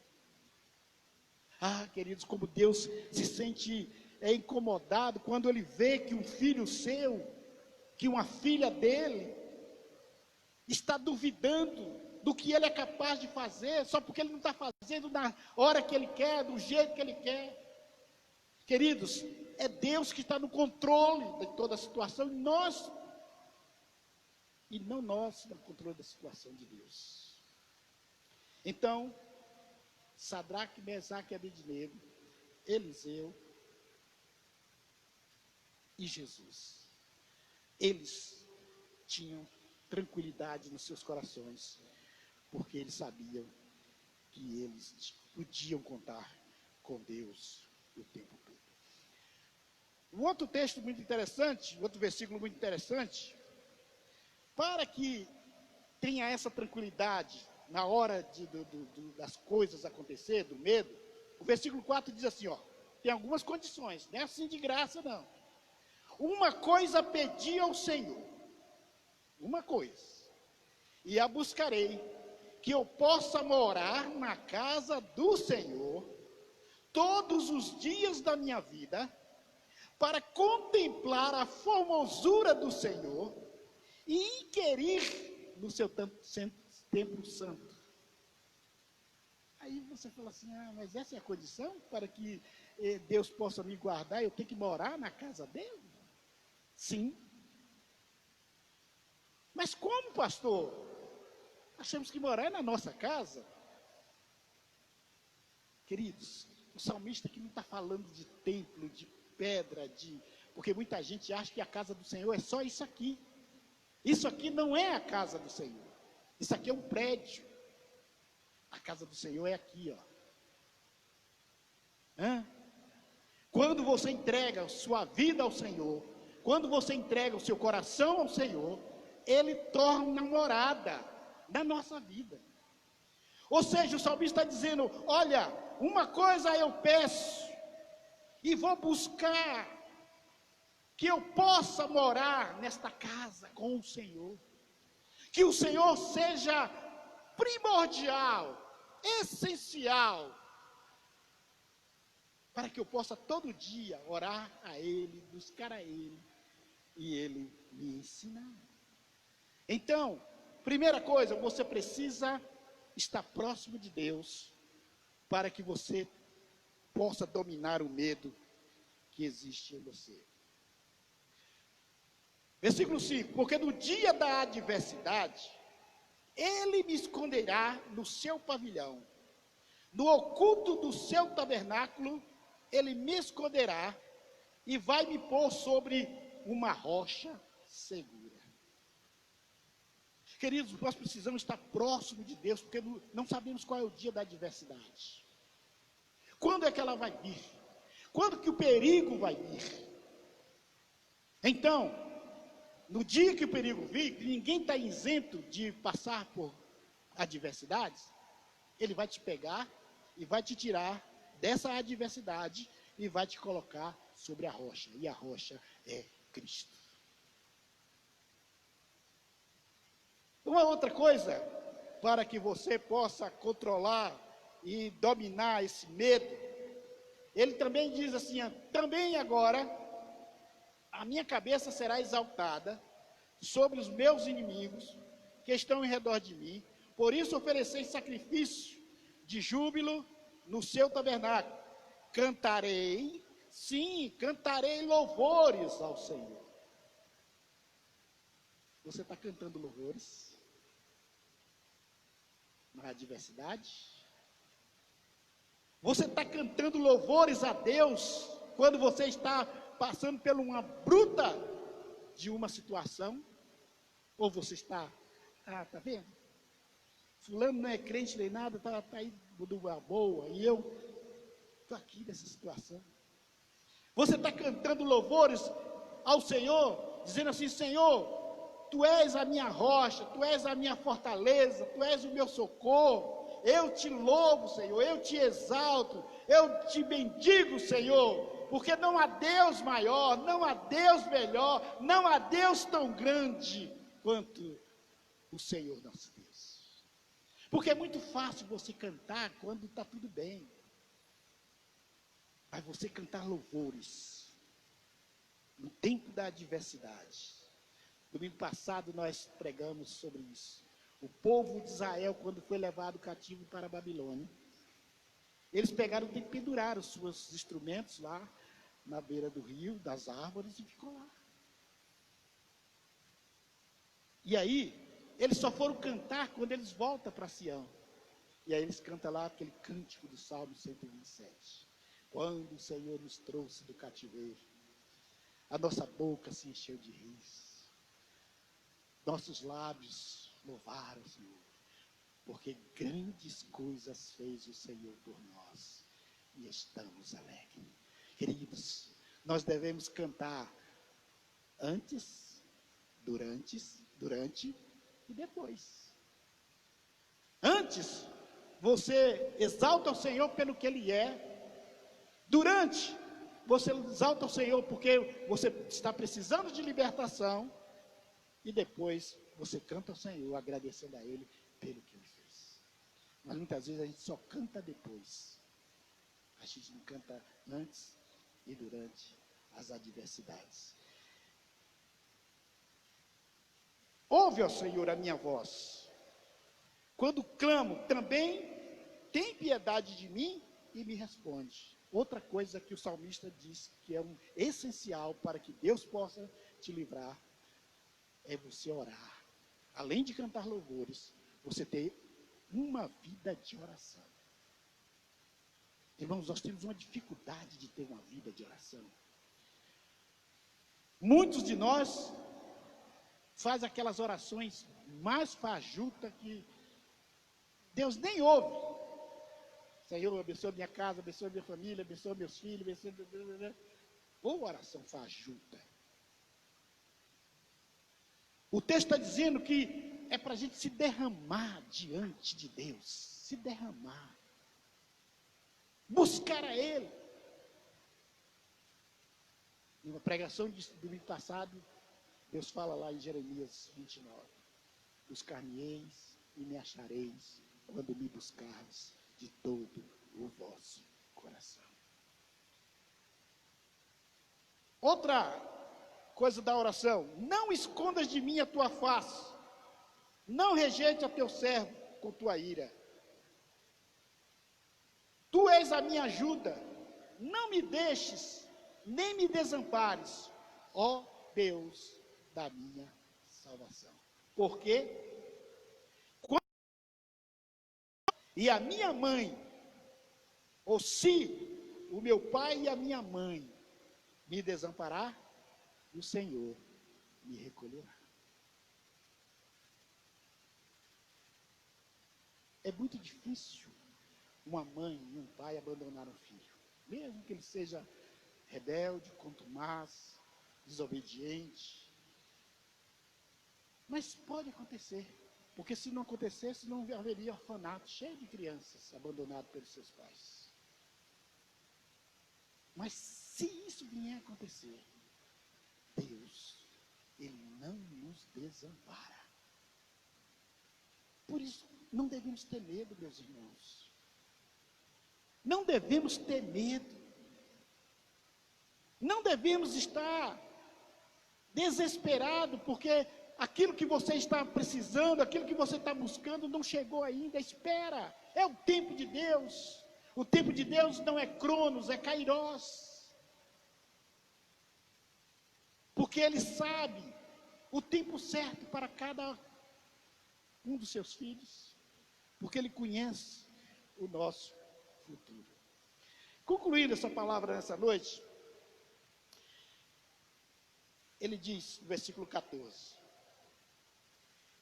Ah, queridos, como Deus se sente incomodado quando Ele vê que um filho seu, que uma filha dele, está duvidando do que ele é capaz de fazer, só porque ele não está fazendo na hora que ele quer, do jeito que ele quer. Queridos, é Deus que está no controle de toda a situação, e não nós no controle da situação de Deus. Então, Sadraque, Mesaque e Abednego, Eliseu e Jesus, eles tinham tranquilidade nos seus corações, porque eles sabiam que eles podiam contar com Deus o tempo todo. Um outro texto muito interessante, outro versículo muito interessante, para que tenha essa tranquilidade na hora das coisas acontecer, do medo, O versículo 4 diz assim, ó, tem algumas condições, não é assim de graça não. Uma coisa pedi ao Senhor, uma coisa, e a buscarei, que eu possa morar na casa do Senhor todos os dias da minha vida, para contemplar a formosura do Senhor e inquirir no seu templo santo. Aí você fala assim, mas essa é a condição para que Deus possa me guardar, eu tenho que morar na casa dele? Sim. Mas como, pastor? Nós temos que morar na nossa casa? Queridos, o salmista aqui não está falando de templo, de pedra, porque muita gente acha que a casa do Senhor é só isso aqui. Isso aqui não é a casa do Senhor. Isso aqui é um prédio. A casa do Senhor é aqui, ó. Quando você entrega sua vida ao Senhor, quando você entrega o seu coração ao Senhor, Ele torna morada na nossa vida. Ou seja, o salmista está dizendo, olha, uma coisa eu peço, e vou buscar, que eu possa morar nesta casa com o Senhor, que o Senhor seja primordial, essencial, para que eu possa todo dia orar a Ele, buscar a Ele, e Ele me ensinar. Então, primeira coisa, você precisa estar próximo de Deus, para que você possa dominar o medo que existe em você. Versículo 5, porque no dia da adversidade, Ele me esconderá no seu pavilhão, no oculto do seu tabernáculo, Ele me esconderá e vai me pôr sobre uma rocha segura. Queridos, nós precisamos estar próximo de Deus, porque não sabemos qual é o dia da adversidade. Quando é que ela vai vir? Quando que o perigo vai vir? Então, no dia que o perigo vir, ninguém está isento de passar por adversidades, Ele vai te pegar e vai te tirar dessa adversidade e vai te colocar sobre a rocha, e a rocha é Cristo. Uma outra coisa, para que você possa controlar e dominar esse medo, ele também diz assim, também agora, a minha cabeça será exaltada sobre os meus inimigos, que estão em redor de mim, por isso oferecei sacrifício de júbilo no seu tabernáculo, cantarei, sim, cantarei louvores ao Senhor. Você está cantando louvores na adversidade? Você está cantando louvores a Deus quando você está passando por uma bruta de uma situação? Ou você está, tá vendo? Fulano não é crente nem nada, tá aí de uma boa, e eu estou aqui nessa situação. Você está cantando louvores ao Senhor, dizendo assim, Senhor, Tu és a minha rocha, Tu és a minha fortaleza, Tu és o meu socorro, eu te louvo, Senhor, eu te exalto, eu te bendigo, Senhor, porque não há Deus maior, não há Deus melhor, não há Deus tão grande quanto o Senhor nosso Deus. Porque é muito fácil você cantar quando está tudo bem, mas você cantar louvores no tempo da adversidade. Domingo passado nós pregamos sobre isso. O povo de Israel, quando foi levado cativo para a Babilônia, eles pegaram e penduraram os seus instrumentos lá na beira do rio, das árvores, e ficou lá. E aí, eles só foram cantar quando eles voltam para Sião. E aí eles cantam lá aquele cântico do Salmo 127. Quando o Senhor nos trouxe do cativeiro, a nossa boca se encheu de riso. Nossos lábios louvaram o Senhor, porque grandes coisas fez o Senhor por nós, e estamos alegres. Queridos, nós devemos cantar antes, durante e depois. Antes, você exalta o Senhor pelo que Ele é, Durante, você exalta o Senhor porque você está precisando de libertação. E depois você canta ao Senhor, agradecendo a Ele pelo que Ele fez. Mas muitas vezes a gente só canta depois. A gente não canta antes e durante as adversidades. Ouve, ó Senhor, a minha voz. Quando clamo, também tem piedade de mim e me responde. Outra coisa que o salmista diz que é essencial para que Deus possa te livrar é você orar. Além de cantar louvores, você ter uma vida de oração. Irmãos, nós temos uma dificuldade de ter uma vida de oração. Muitos de nós faz aquelas orações mais fajutas que Deus nem ouve. Senhor, abençoa minha casa, abençoa minha família, abençoa meus filhos, abençoa... Ou oração fajuta. O texto está dizendo que é para a gente se derramar diante de Deus. Se derramar. Buscar a Ele. Numa pregação do domingo passado, Deus fala lá em Jeremias 29. Buscar-me-eis e me achareis quando me buscardes de todo o vosso coração. Outra coisa da oração: não escondas de mim a tua face, não rejeite a teu servo com tua ira. Tu és a minha ajuda, não me deixes, nem me desampares, ó Deus da minha salvação. Porque e a minha mãe, ou se o meu pai e a minha mãe me desamparar, o Senhor me recolherá. É muito difícil uma mãe e um pai abandonar um filho, mesmo que ele seja rebelde, contumaz, desobediente. Mas pode acontecer, porque se não acontecesse, não haveria orfanato cheio de crianças abandonadas pelos seus pais. Mas se isso vier a acontecer, Deus, Ele não nos desampara. Por isso, não devemos ter medo, meus irmãos. Não devemos ter medo. Não devemos estar desesperados, porque aquilo que você está precisando, aquilo que você está buscando, não chegou ainda. Espera, é o tempo de Deus. O tempo de Deus não é Cronos, é Kairós. Porque Ele sabe o tempo certo para cada um dos seus filhos. Porque Ele conhece o nosso futuro. Concluindo essa palavra nessa noite, Ele diz no versículo 14: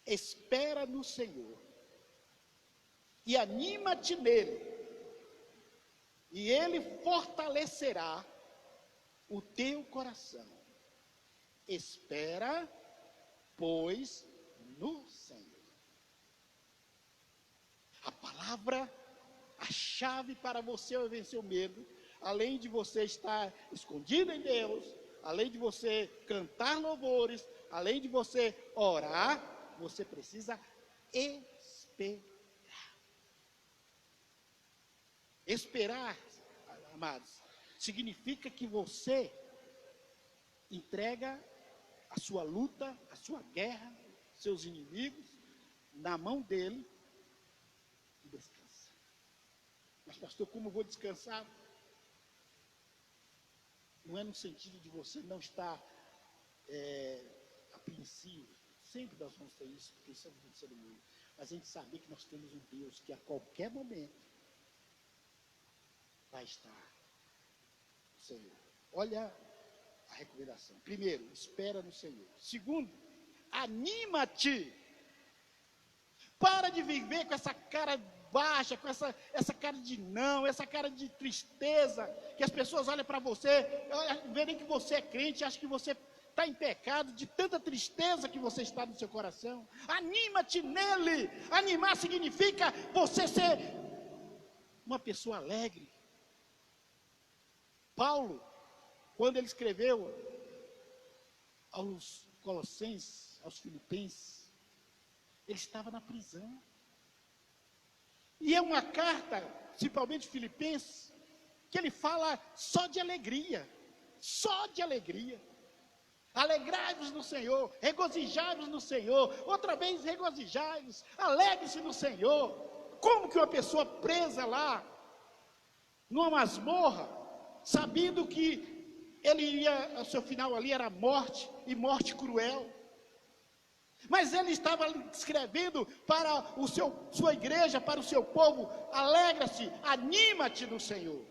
espera no Senhor e anima-te nele, e Ele fortalecerá o teu coração. Espera, pois, no Senhor. A palavra, a chave para você vencer o medo, além de você estar escondido em Deus, além de você cantar louvores, além de você orar, você precisa esperar. Esperar, amados, significa que você entrega a sua luta, a sua guerra, seus inimigos, na mão dele e descansa. Mas pastor, como eu vou descansar? Não é no sentido de você não estar apreensivo. Sempre nós vamos ter isso, porque isso é do ser humano. Mas a gente saber que nós temos um Deus que a qualquer momento vai estar no Senhor. Olha a recomendação. Primeiro, espera no Senhor. Segundo, anima-te. Para de viver com essa cara baixa, com essa cara de não, essa cara de tristeza, que as pessoas olham para você, verem que você é crente, acham que você está em pecado, de tanta tristeza que você está no seu coração. Anima-te nele. Animar significa você ser uma pessoa alegre. Paulo, quando ele escreveu aos Colossenses, aos Filipenses, ele estava na prisão. E é uma carta, principalmente Filipenses, que ele fala só de alegria. Só de alegria. Alegrai-vos no Senhor, regozijai-vos no Senhor, outra vez regozijai-vos, alegre-se no Senhor. Como que uma pessoa presa lá, numa masmorra, sabendo que ele iria, o seu final ali era morte, e morte cruel. Mas ele estava escrevendo para sua igreja, para o seu povo: alegra-se, anima-te no Senhor.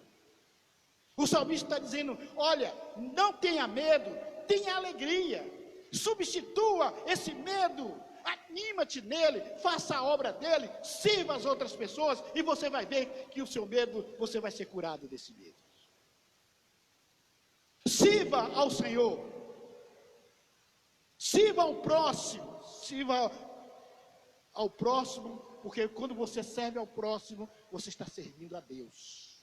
O salmista está dizendo: olha, não tenha medo, tenha alegria, substitua esse medo, anima-te nele, faça a obra dele, sirva as outras pessoas, e você vai ver que o seu medo, você vai ser curado desse medo. Sirva ao Senhor, sirva ao próximo, sirva ao próximo, porque quando você serve ao próximo, você está servindo a Deus.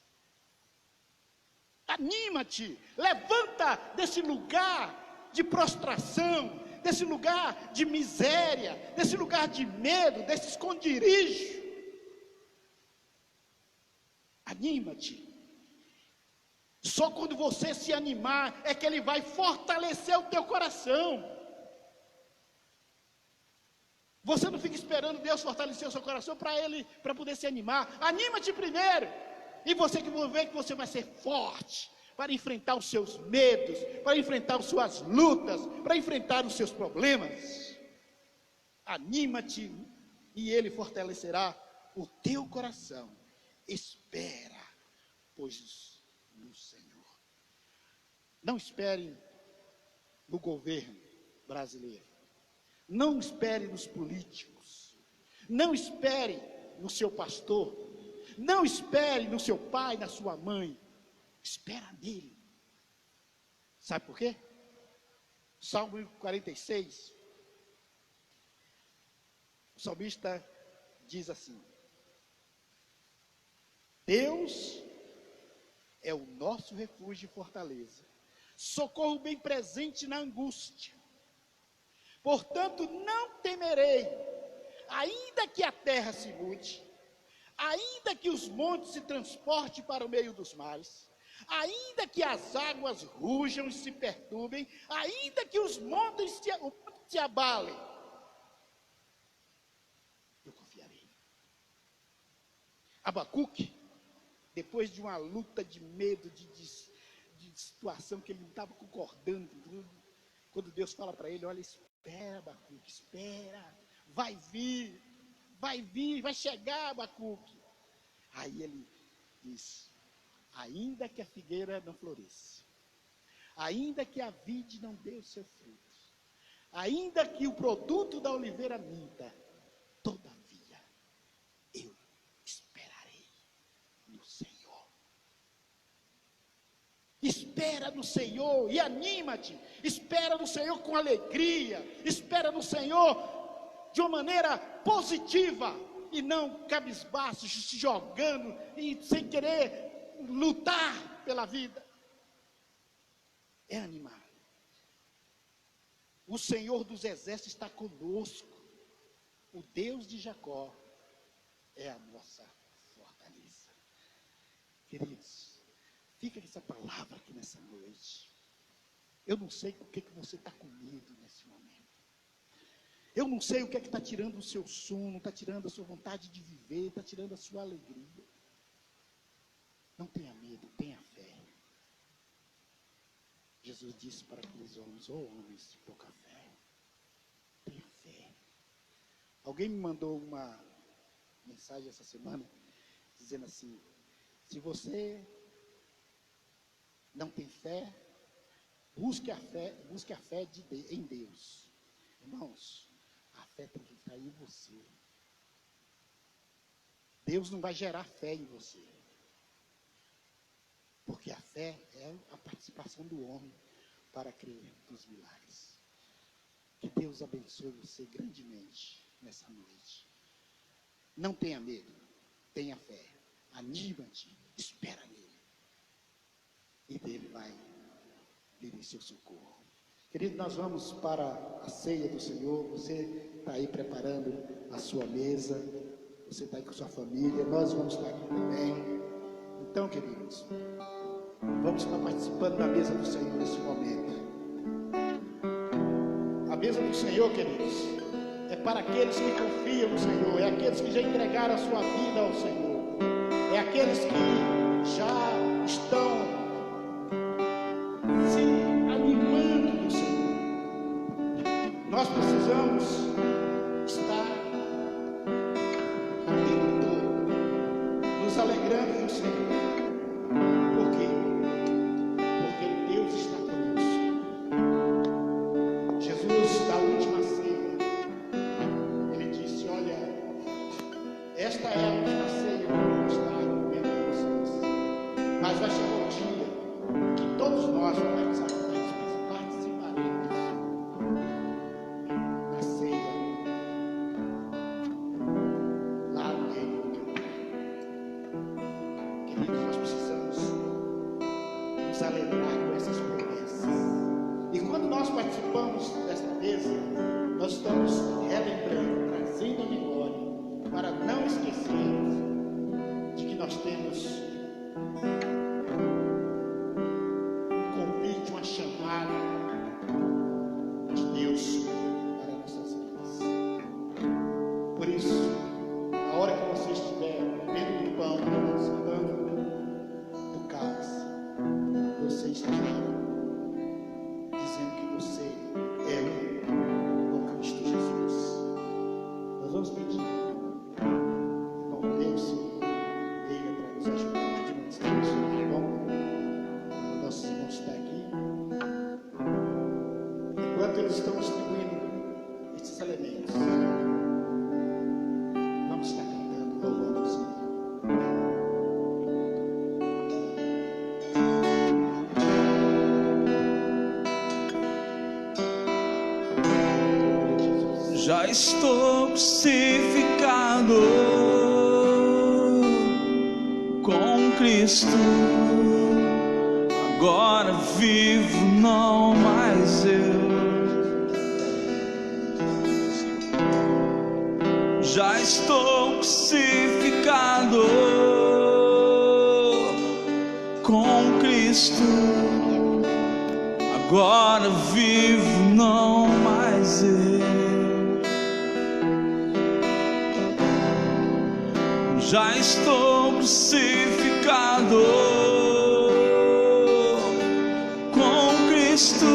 Anima-te, levanta desse lugar de prostração, desse lugar de miséria, desse lugar de medo, desse esconderijo. Anima-te. Só quando você se animar é que ele vai fortalecer o teu coração. Você não fica esperando Deus fortalecer o seu coração para poder se animar. Anima-te primeiro. E você que vai ver que você vai ser forte para enfrentar os seus medos, para enfrentar as suas lutas, para enfrentar os seus problemas. Anima-te e ele fortalecerá o teu coração. Espera, pois, no Senhor. Não espere no governo brasileiro. Não espere nos políticos. Não espere no seu pastor. Não espere no seu pai, na sua mãe. Espera nele. Sabe por quê? Salmo 46. O salmista diz assim: Deus é o nosso refúgio e fortaleza, socorro bem presente na angústia. Portanto, não temerei, ainda que a terra se mude, ainda que os montes se transportem para o meio dos mares, ainda que as águas rujam e se perturbem, ainda que os montes se abalem, eu confiarei. Abacuque, depois de uma luta de medo, de situação que ele não estava concordando com tudo, quando Deus fala para ele: olha, espera, Abacuque, espera, vai vir, vai chegar, Abacuque. Aí ele diz: ainda que a figueira não floresça, ainda que a vide não dê o seu fruto, ainda que o produto da oliveira minta, todavia eu esperarei no Senhor. Espera no Senhor e anima-te. Espera no Senhor com alegria. Espera no Senhor de uma maneira positiva e não cabisbaixo, se jogando e sem querer lutar pela vida. É animar. O Senhor dos exércitos está conosco. O Deus de Jacó é a nossa fortaleza. Queridos, fica com essa palavra aqui nessa noite. Eu não sei por que você está com medo nesse momento. Eu não sei o que é que está tirando o seu sono, está tirando a sua vontade de viver, está tirando a sua alegria. Não tenha medo, tenha fé. Jesus disse para aqueles homens: homens de pouca fé, tenha fé. Alguém me mandou uma mensagem essa semana, dizendo assim: se você não tem fé, busque a fé em Deus. Irmãos, a fé tem que estar em você. Deus não vai gerar fé em você, porque a fé é a participação do homem para crer nos milagres. Que Deus abençoe você grandemente nessa noite. Não tenha medo, tenha fé, anima-te, espera nele. e dele vai vir em seu socorro. Querido, nós vamos para a ceia do Senhor. Você está aí preparando a sua mesa, você está aí com sua família, nós vamos estar aqui também. Então, queridos, vamos estar participando da mesa do Senhor nesse momento. A mesa do Senhor, queridos, é para aqueles que confiam no Senhor, é aqueles que já entregaram a sua vida ao Senhor, é aqueles que já estão se animando do Senhor. Nós precisamos estar o tempo todo nos alegrando do Senhor. Por quê? Porque Deus está conosco. Jesus, da última ceia, ele disse: olha, esta é a última ceia que eu vou estar vendo com vocês, mas vai chegar o dia que todos nós participaremos da ceia lá no reino do Pai. Queridos, nós precisamos nos alegrar com essas promessas. E quando nós participamos desta mesa, nós estamos relembrando, trazendo a memória, para não esquecermos de que nós temos um convite, uma chamada de Deus para nossas vidas. Por isso, na hora que você estiver comendo do pão, participando do cálice, você esteja dizendo que você é um com Cristo Jesus. Nós vamos pedir, irmão Deus, se liga para nos ajudar aqui no descanso, tá bom? Nossos irmãos estão aqui. Enquanto eles estão distribuindo esses elementos, vamos estar cantando, louvando o Senhor. Já estou crucificado com Cristo. Agora vivo, não mais eu. Já estou crucificado com Cristo. Agora vivo, não mais eu. Já estou crucificado com Cristo.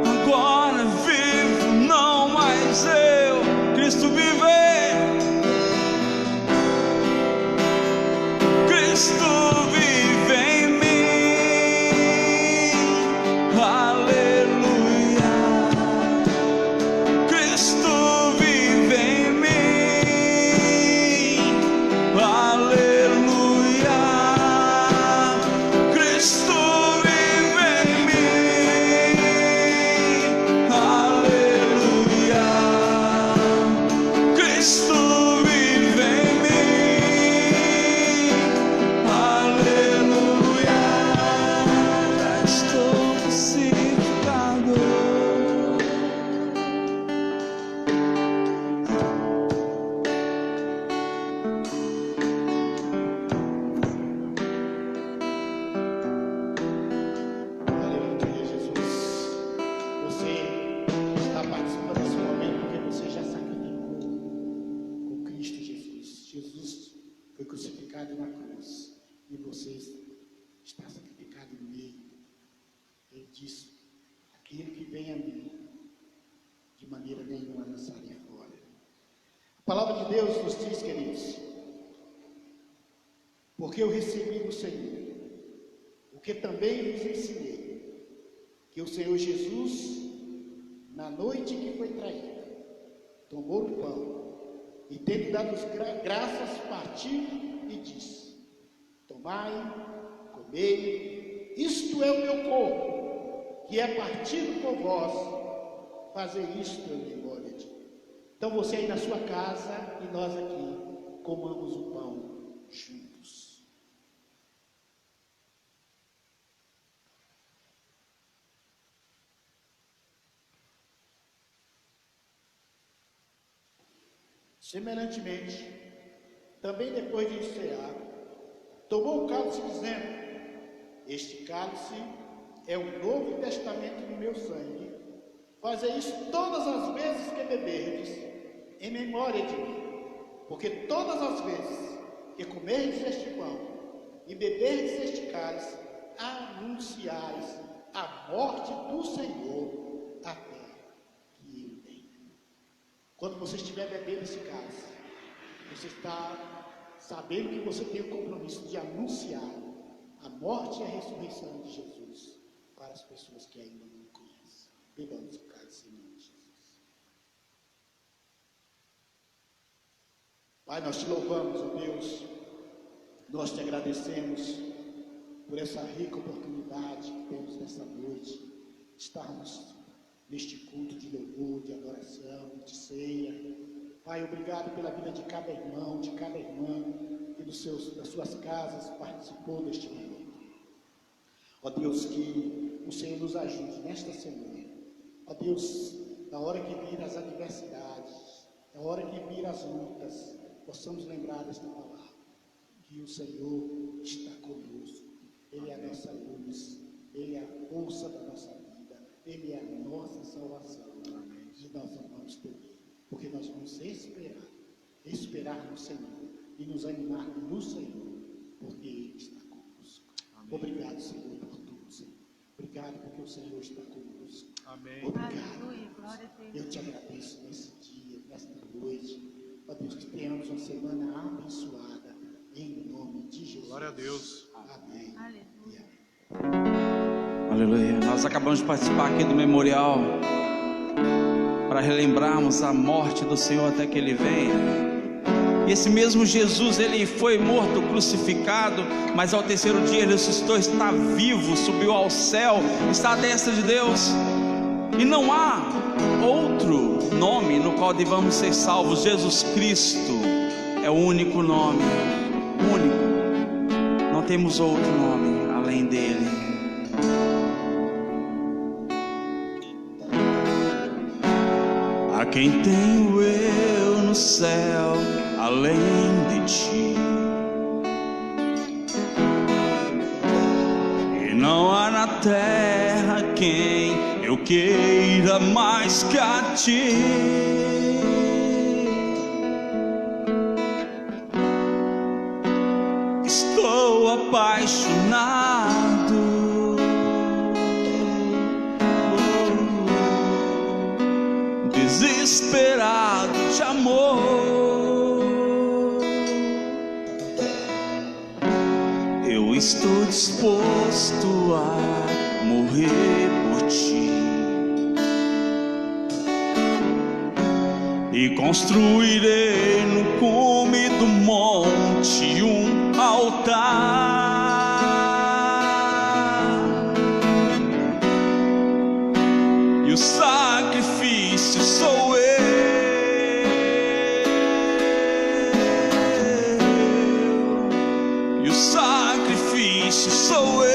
Agora vivo, não mais eu. Cristo vive. Cristo vive em mim. Aleluia. Cristo vive em mim. Aleluia, Cristo vive em mim. Aleluia, Cristo vive em mim. Aleluia, já estou crucificado. Aleluia, Jesus. Você está participando desse momento porque você já sacrificou com Cristo Jesus. Jesus foi crucificado na cruz e você está sacrificado no meio. Ele disse: aquele que vem a mim, de maneira nenhuma lançarei fora. A palavra de Deus nos diz, queridos, porque eu recebi do Senhor o que também vos ensinei, que o Senhor Jesus, na noite que foi traído, tomou o pão e, tendo dado graças, partiu e disse: tomai, comei, isto é o meu corpo, que é partido por vós, fazer isto em memória de mim. Então você aí na sua casa e nós aqui, comamos o pão juntos. Semelhantemente, também depois de encerrar, tomou o cálice dizendo: este cálice é o novo testamento no meu sangue. Fazei isso todas as vezes que beberdes, em memória de mim. Porque todas as vezes que comerdes este pão e beberdes este cálice, anunciais a morte do Senhor até que ele venha. Quando você estiver bebendo esse cálice, você está sabendo que você tem o compromisso de anunciar a morte e a ressurreição de Jesus para as pessoas que ainda não conhecem. Bebamos o cálice em nome de Jesus. Pai, nós te louvamos, ó Deus, nós te agradecemos por essa rica oportunidade que temos nessa noite, de estarmos neste culto de louvor, de adoração, de ceia. Pai, obrigado pela vida de cada irmão, de cada irmã, que das suas casas participou deste momento. Ó Deus, que o Senhor nos ajude nesta semana. Ó Deus, na hora que vir as adversidades, na hora que vir as lutas, possamos lembrar desta palavra, que o Senhor está conosco. Ele é a nossa luz, Ele é a força da nossa vida, Ele é a nossa salvação. Amém. E nós não vamos temer, porque nós vamos esperar no Senhor e nos animar no Senhor, porque Ele está conosco. Amém. Obrigado, Senhor, por tudo, Senhor. Obrigado porque o Senhor está conosco. Amém. Obrigado. Aleluia, glória a Deus. Eu te agradeço nesse dia, nesta noite. Ó Deus, que tenhamos uma semana abençoada, em nome de Jesus. Glória a Deus. Amém. Aleluia. Aleluia. Nós acabamos de participar aqui do memorial para relembrarmos a morte do Senhor até que Ele venha. E esse mesmo Jesus, Ele foi morto, crucificado, mas ao terceiro dia Ele ressuscitou, está vivo, subiu ao céu, está à destra de Deus. E não há outro nome no qual devamos ser salvos. Jesus Cristo é o único nome, único. Não temos outro nome além dele. A quem tenho eu no céu além de ti? E não há na terra quem eu queira mais que a ti. Estou apaixonado, desesperado de amor. Eu estou disposto a morrer por ti e construirei no cume do monte um altar. E o sacrifício sou eu. E o sacrifício sou eu.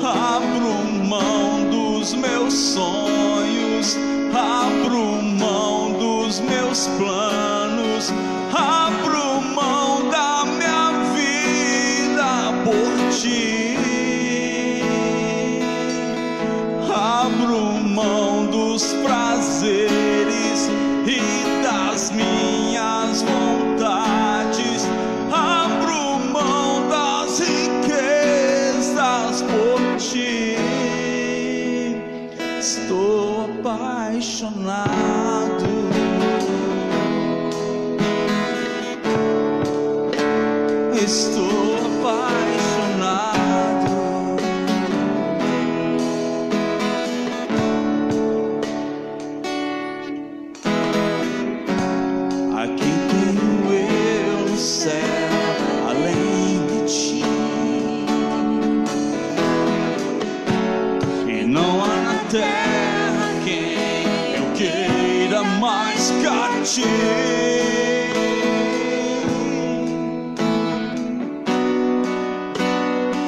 Abro mão dos meus sonhos, abro mão dos meus planos, abro mão da minha vida por ti. Abro mão dos prazeres e das minhas vontades, abro mão das riquezas por ti. Estou apaixonado, estou apaixonado. A quem tenho eu no céu além de ti? E não há na terra quem eu queira mais que a ti.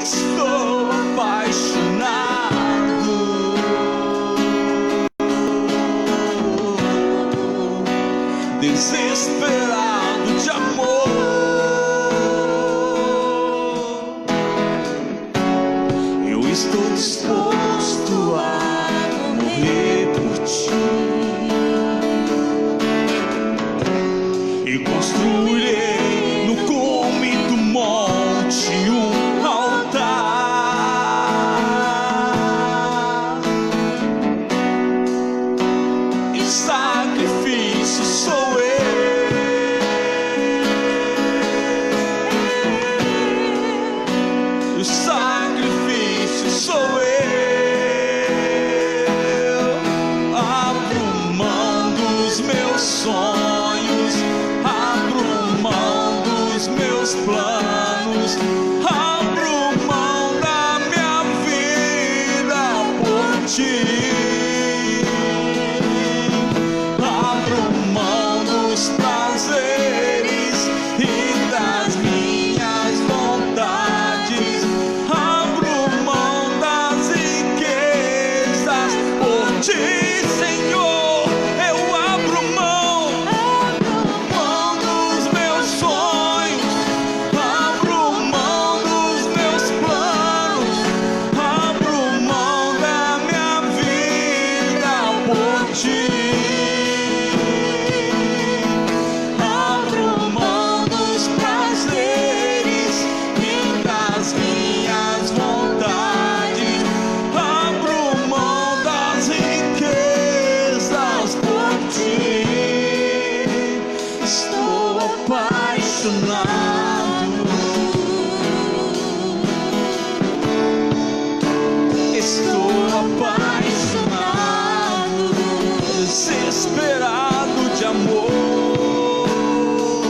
Estou apaixonado, desesperado de amor. Eu estou disposto a morrer por ti e construirei no cume do monte um altar, e sacrifício sou eu. O sacrifício sou eu. Abro mão dos meus sonhos, abro mão dos meus planos, abro mão da minha vida por ti. Abro mão dos prazeres e das minhas vontades, abro mão das riquezas por ti, Senhor. Eu abro mão dos meus sonhos, abro mão dos meus planos, abro mão da minha vida por ti. Abro mão dos prazeres e das minhas vontades, abro mão das riquezas por ti. Estou apaixonado, estou apaixonado, desesperado de amor.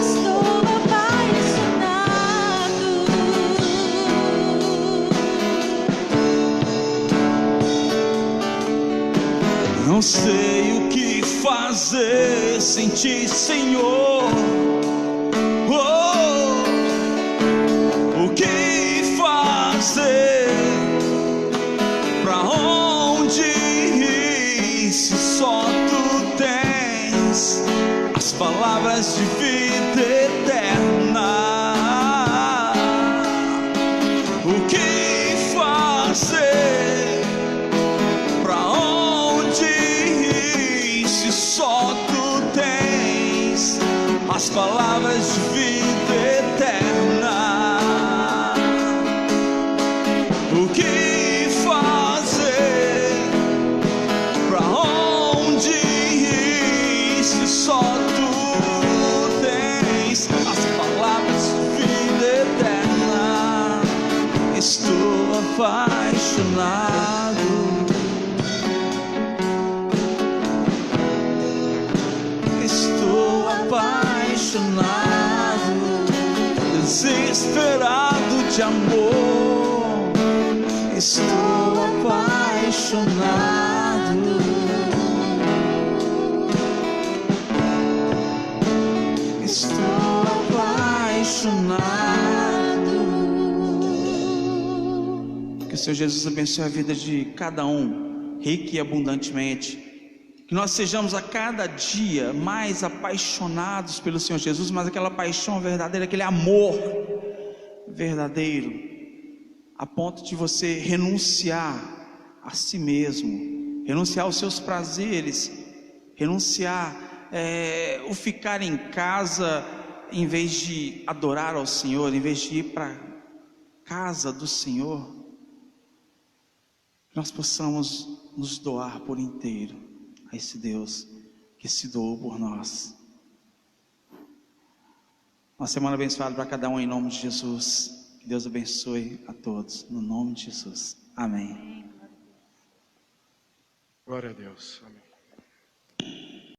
Estou apaixonado. Não sei o que fazer sem ti, Senhor. Oh, o que fazer? Pra onde ir se só tu tens as palavras de vida eterna? O que fazer? Pra onde ir se só tu tens as palavras de vida eterna? O que fazer? Pra onde ir se só tu tens as palavras de vida eterna? Estou apaixonado, estou apaixonado, desesperado de amor. Estou apaixonado, estou apaixonado. Que o Senhor Jesus abençoe a vida de cada um, rico e abundantemente. Que nós sejamos a cada dia mais apaixonados pelo Senhor Jesus, mas aquela paixão verdadeira, aquele amor verdadeiro, a ponto de você renunciar a si mesmo, renunciar aos seus prazeres, renunciar o ficar em casa em vez de adorar ao Senhor, em vez de ir para a casa do Senhor. Nós possamos nos doar por inteiro a esse Deus que se doou por nós. Uma semana abençoada para cada um em nome de Jesus. Que Deus abençoe a todos no nome de Jesus. Amém. Glória a Deus. Amém.